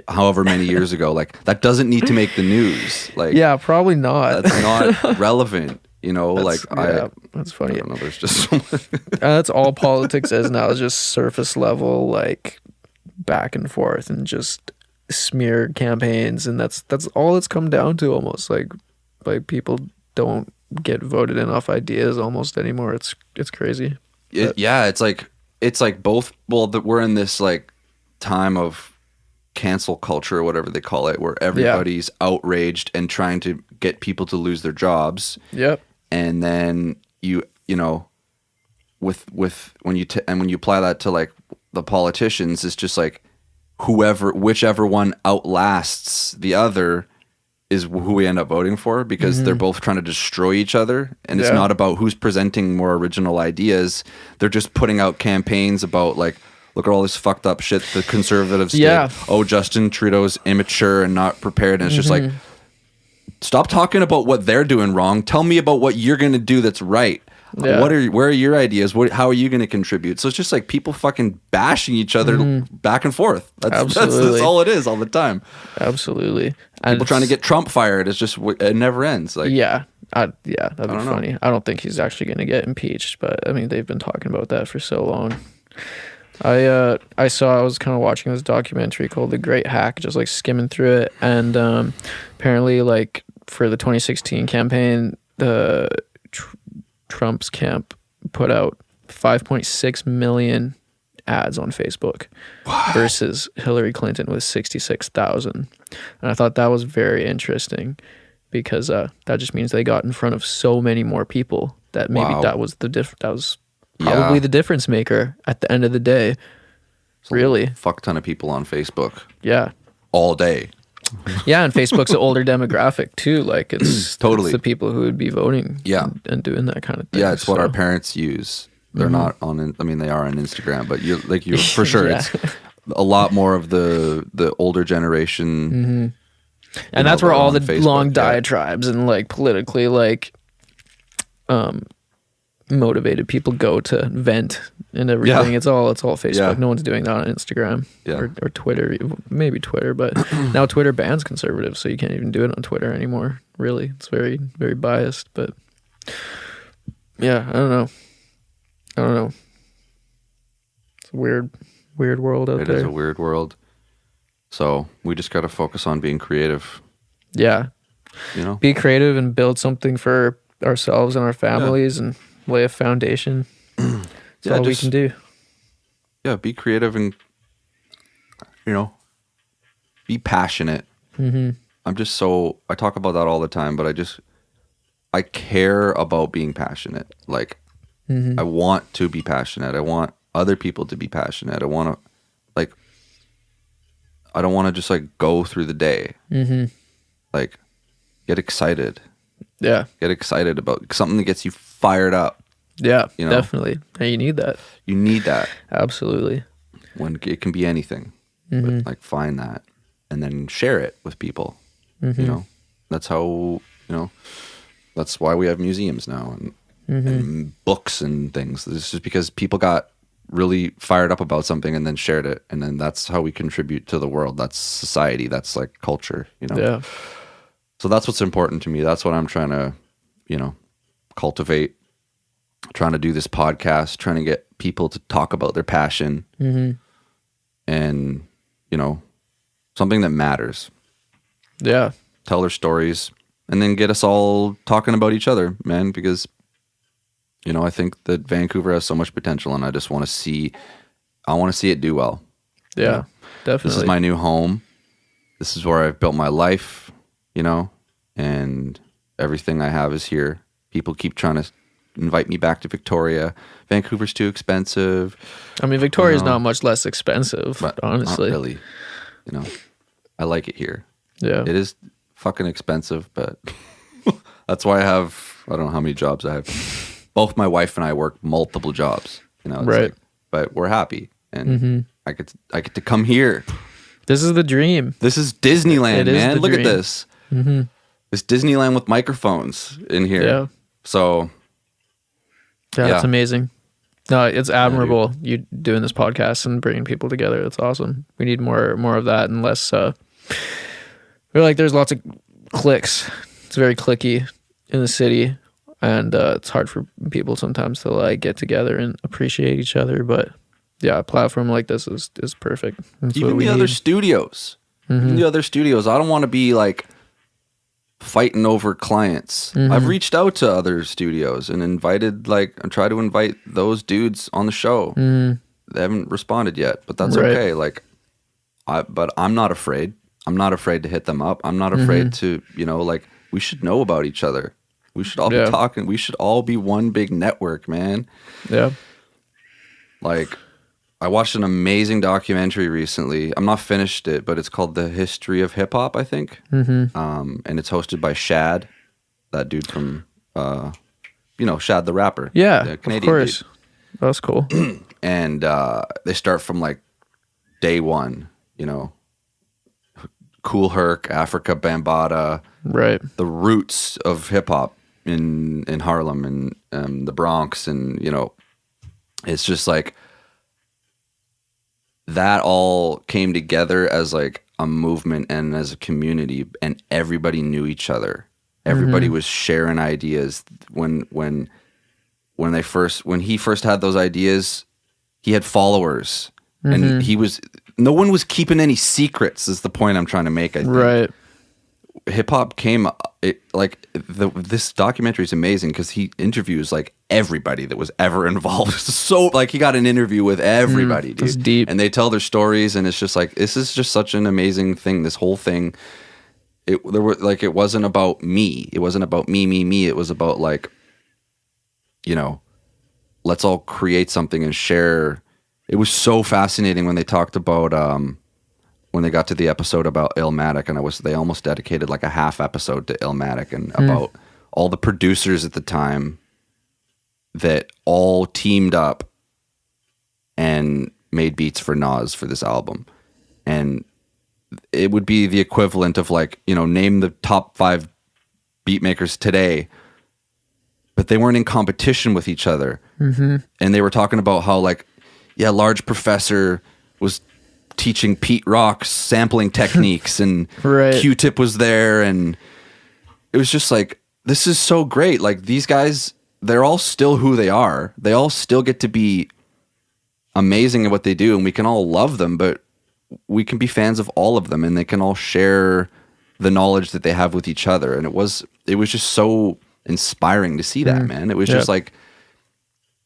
however many years ago. Like that doesn't need to make the news. Like
probably not.
That's not relevant.
That's funny.
I don't know. There's just so much.
That's all politics is now, is just surface level, like back and forth and just smear campaigns, and that's all it's come down to almost. Like people don't get voted in off ideas almost anymore. It's crazy.
It's like both. Well, we're in this like time of cancel culture or whatever they call it, where everybody's outraged and trying to get people to lose their jobs.
Yep.
And then with when you apply that to like the politicians, it's just like whichever one outlasts the other is who we end up voting for, because they're both trying to destroy each other. And it's not about who's presenting more original ideas. They're just putting out campaigns about like, look at all this fucked up shit the conservatives did. Oh, Justin Trudeau's immature and not prepared. And it's just like, stop talking about what they're doing wrong. Tell me about what you're going to do that's right. Yeah. Where are your ideas? How are you going to contribute? So it's just like people fucking bashing each other back and forth. That's all it is all the time.
Absolutely.
People trying to get Trump fired. It's just, it never ends. Like,
that'd be funny. I don't think he's actually going to get impeached, but I mean, they've been talking about that for so long. I was kind of watching this documentary called The Great Hack, just like skimming through it, and apparently like for the 2016 campaign, the Trump's camp put out 5.6 million ads on Facebook versus Hillary Clinton with 66,000. And I thought that was very interesting, because that just means they got in front of so many more people that maybe that was probably the difference maker at the end of the day.
Really? Fuck ton of people on Facebook.
Yeah.
all day.
Yeah, and Facebook's an older demographic too. Like it's
Totally
it's the people who would be voting.
Yeah.
and doing that kind of thing.
Yeah, it's what
so.
our parents use. They're not on. I mean, they are on Instagram, but you're for sure.
Yeah.
It's a lot more of the older generation.
And that's where all the
Facebook,
long diatribes and like politically like motivated people go to vent and everything.
Yeah.
It's all Facebook.
Yeah.
No one's doing that on Instagram or Twitter. Maybe Twitter, but now Twitter bans conservatives, so you can't even do it on Twitter anymore. Really, it's very, very biased. But yeah, I don't know. It's a weird world out there.
It is a weird world. So we just got to focus on being creative.
Yeah. Be creative and build something for ourselves and our families and lay a foundation. That's all we can do.
Yeah, be creative and, be passionate. Mm-hmm. I talk about that all the time, but I care about being passionate. Like, I want to be passionate. I want other people to be passionate. I want to, like, I don't want to just like go through the day. Mm-hmm. Like, get excited.
Yeah.
Get excited about something that gets you fired up.
Yeah, definitely. And you need that.
You need that.
Absolutely.
When it can be anything. But like find that and then share it with people. That's how, that's why we have museums now and books and things. This is because people got really fired up about something and then shared it, and then that's how we contribute to the world. That's society. That's like culture.
Yeah.
So that's what's important to me. That's what I'm trying to, cultivate. Trying to do this podcast. Trying to get people to talk about their passion, and something that matters.
Yeah.
Tell their stories, and then get us all talking about each other, man. Because I think that Vancouver has so much potential, and I just want to see. I want to see it do well.
Yeah, definitely.
This is my new home. This is where I've built my life, and everything I have is here. People keep trying to invite me back to Victoria. Vancouver's too expensive.
I mean, Victoria's not much less expensive,
but
honestly.
Not really. I like it here.
Yeah.
It is fucking expensive, but that's why I don't know how many jobs I have. Both my wife and I work multiple jobs, it's
right.
like, but we're happy, and I get to come here.
This is the dream.
This is Disneyland, man. Look
dream.
at this. It's Disneyland with microphones in here.
Yeah.
So
it's amazing. No, it's admirable you doing this podcast and bringing people together. It's awesome. We need more of that, and less. We're like, there's lots of cliques. It's very cliquey in the city, and it's hard for people sometimes to like get together and appreciate each other. But yeah, a platform like this is perfect. That's
even the other studios. Even the other studios. I don't want to be like fighting over clients. I've reached out to other studios and I try to invite those dudes on the show. They haven't responded yet, but that's okay. Like, but I'm not afraid. I'm not afraid to hit them up. I'm not afraid to, we should know about each other. We should all be talking. We should all be one big network, man. Yeah. Like, I watched an amazing documentary recently. I'm not finished it, but it's called The History of Hip Hop, I think. And it's hosted by Shad, that dude from, Shad the rapper.
Yeah,
the Canadian
of course.
Dude.
That's cool.
And they start from like day one, Cool Herc, Africa Bambaataa,
right?
The roots of hip hop in Harlem and the Bronx, and it's just like that all came together as like a movement and as a community, and everybody knew each other. Everybody was sharing ideas. When he first had those ideas, he had followers, and no one was keeping any secrets. Is the point I'm trying to make? I think.
Right.
Hip hop came this documentary is amazing because he interviews like everybody that was ever involved. So like he got an interview with everybody, dude.
It's deep.
And they tell their stories, and it's just like this is just such an amazing thing. This whole thing, it wasn't about me. It wasn't about me. It was about like, let's all create something and share. It was so fascinating when they talked about when they got to the episode about Illmatic, and they almost dedicated like a half episode to Illmatic and about all the producers at the time that all teamed up and made beats for Nas for this album. And it would be the equivalent of like, you know, name the top 5 beat makers today, but they weren't in competition with each other. And they were talking about how like, yeah, Large Professor was teaching Pete Rock's sampling techniques and Q-Tip was there, and it was just like, this is so great. Like these guys, they're all still who they are. They all still get to be amazing at what they do, and we can all love them, but we can be fans of all of them, and they can all share the knowledge that they have with each other. And it was just so inspiring to see that, man. It was just like,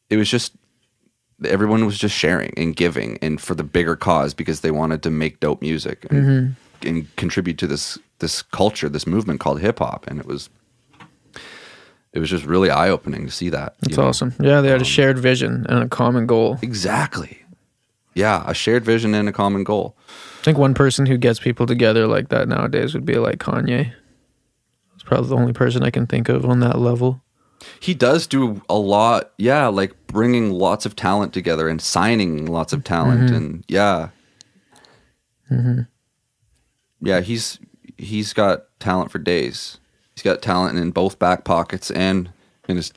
it was just, everyone was just sharing and giving and for the bigger cause because they wanted to make dope music and contribute to this culture, this movement called hip hop. And it was just really eye-opening to see that.
It's awesome. Yeah, they had a shared vision and a common goal.
Exactly. Yeah, a shared vision and a common goal.
I think one person who gets people together like that nowadays would be like Kanye. It's probably the only person I can think of on that level.
He does do a lot, yeah, like bringing lots of talent together and signing lots of talent, and yeah. Yeah, he's got talent for days. He's got talent in both back pockets and in his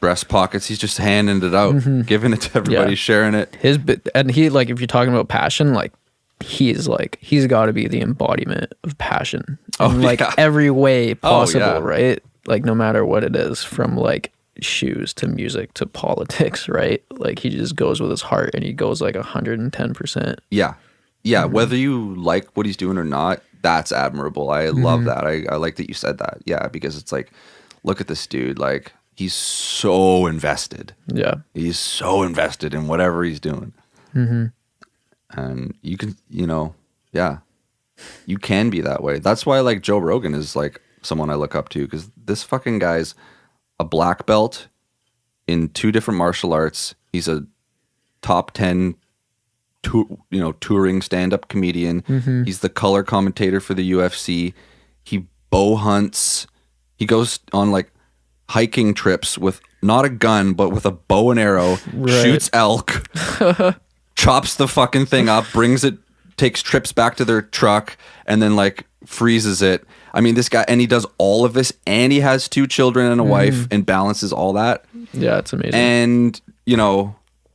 breast pockets. He's just handing it out, giving it to everybody, sharing it.
And he, like, if you're talking about passion, like, he's got to be the embodiment of passion in like every way possible, right? Like no matter what it is, from like shoes to music to politics, right? Like he just goes with his heart and he goes like 110%.
Yeah. Whether you like what he's doing or not, that's admirable. I love that. I like that you said that. Yeah, because it's like, look at this dude. Like he's so invested. Yeah, he's so invested in whatever he's doing. And you can, you can be that way. That's why like Joe Rogan is like someone I look up to, because this fucking guy's a black belt in 2 different martial arts. He's a top 10 touring stand-up comedian. He's the color commentator for the UFC. He bow hunts. He goes on like hiking trips with not a gun but with a bow and arrow, shoots elk, chops the fucking thing up, brings it, takes trips back to their truck, and then like freezes it. I mean, this guy, and he does all of this, and he has 2 children and a wife, and balances all that. Yeah, it's amazing. And,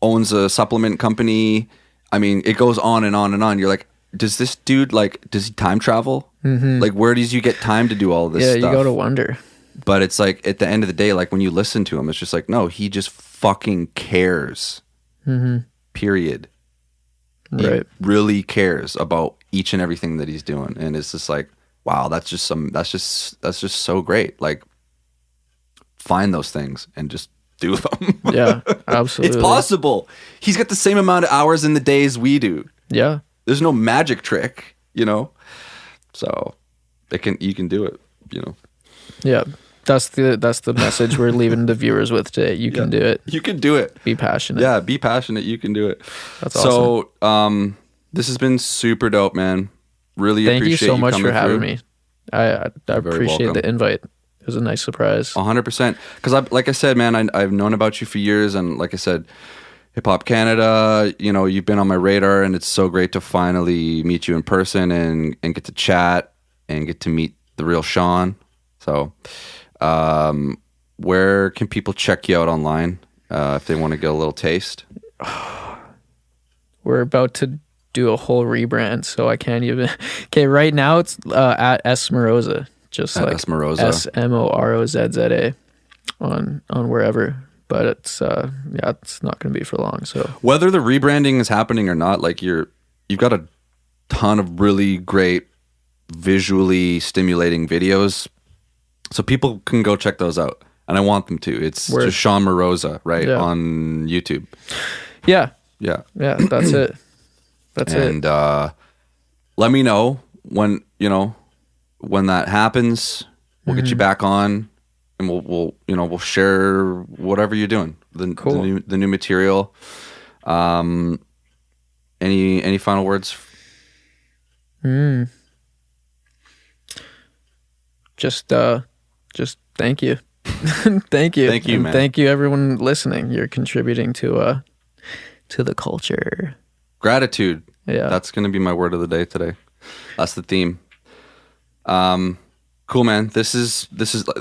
owns a supplement company. I mean, it goes on and on and on. You're like, does this dude, like, does he time travel? Like, where does you get time to do all of this stuff? Yeah, you gotta wonder. But it's like, at the end of the day, like, when you listen to him, it's just like, no, he just fucking cares. Period. He really cares about each and everything that he's doing. And it's just like, wow, that's just so great. Like, find those things and just do them. Yeah, absolutely. It's possible. He's got the same amount of hours in the day as we do. Yeah. There's no magic trick, so you can do it, Yeah. That's the message we're leaving the viewers with today. You can do it. You can do it. Be passionate. Yeah, be passionate. You can do it. That's awesome. So, this has been super dope, man. Really appreciate you so much for having me. I appreciate the invite. It was a nice surprise. 100%. Because like I said, man, I've known about you for years, and like I said, Hip Hop Canada, you've been on my radar, and it's so great to finally meet you in person and get to chat and get to meet the real Shawn. So, where can people check you out online if they want to get a little taste? We're about to do a whole rebrand, so I can't even. Okay, right now it's at S Morozza, just at like S Morozza, SMOROZZA on wherever. But it's it's not going to be for long. So whether the rebranding is happening or not, like you've got a ton of really great visually stimulating videos, so people can go check those out, and I want them to. It's just Shawn Morozza, right, on YouTube. Yeah, that's it. That's it. And let me know when that happens. We'll get you back on, and we'll share whatever you're doing. The new material. Any final words?
Just thank you. Thank you.
Thank you,
And
man.
thank you, everyone listening. You're contributing to the culture.
Gratitude.
Yeah.
That's going to be my word of the day today. That's the theme. Cool, man. This is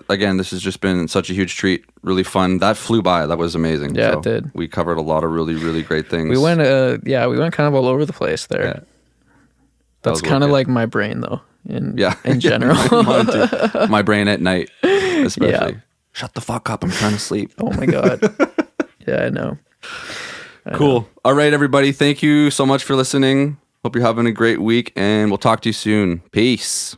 again, this has just been such a huge treat. Really fun. That flew by. That was amazing.
Yeah, it did.
We covered a lot of really, really great things.
We went kind of all over the place there.
Yeah.
That's kind of like my brain though, in general.
Mine too. My brain at night, especially.
Yeah.
Shut the fuck up. I'm trying to sleep.
Oh my God. Yeah, I know.
Cool. All right, everybody. Thank you so much for listening. Hope you're having a great week, and we'll talk to you soon. Peace.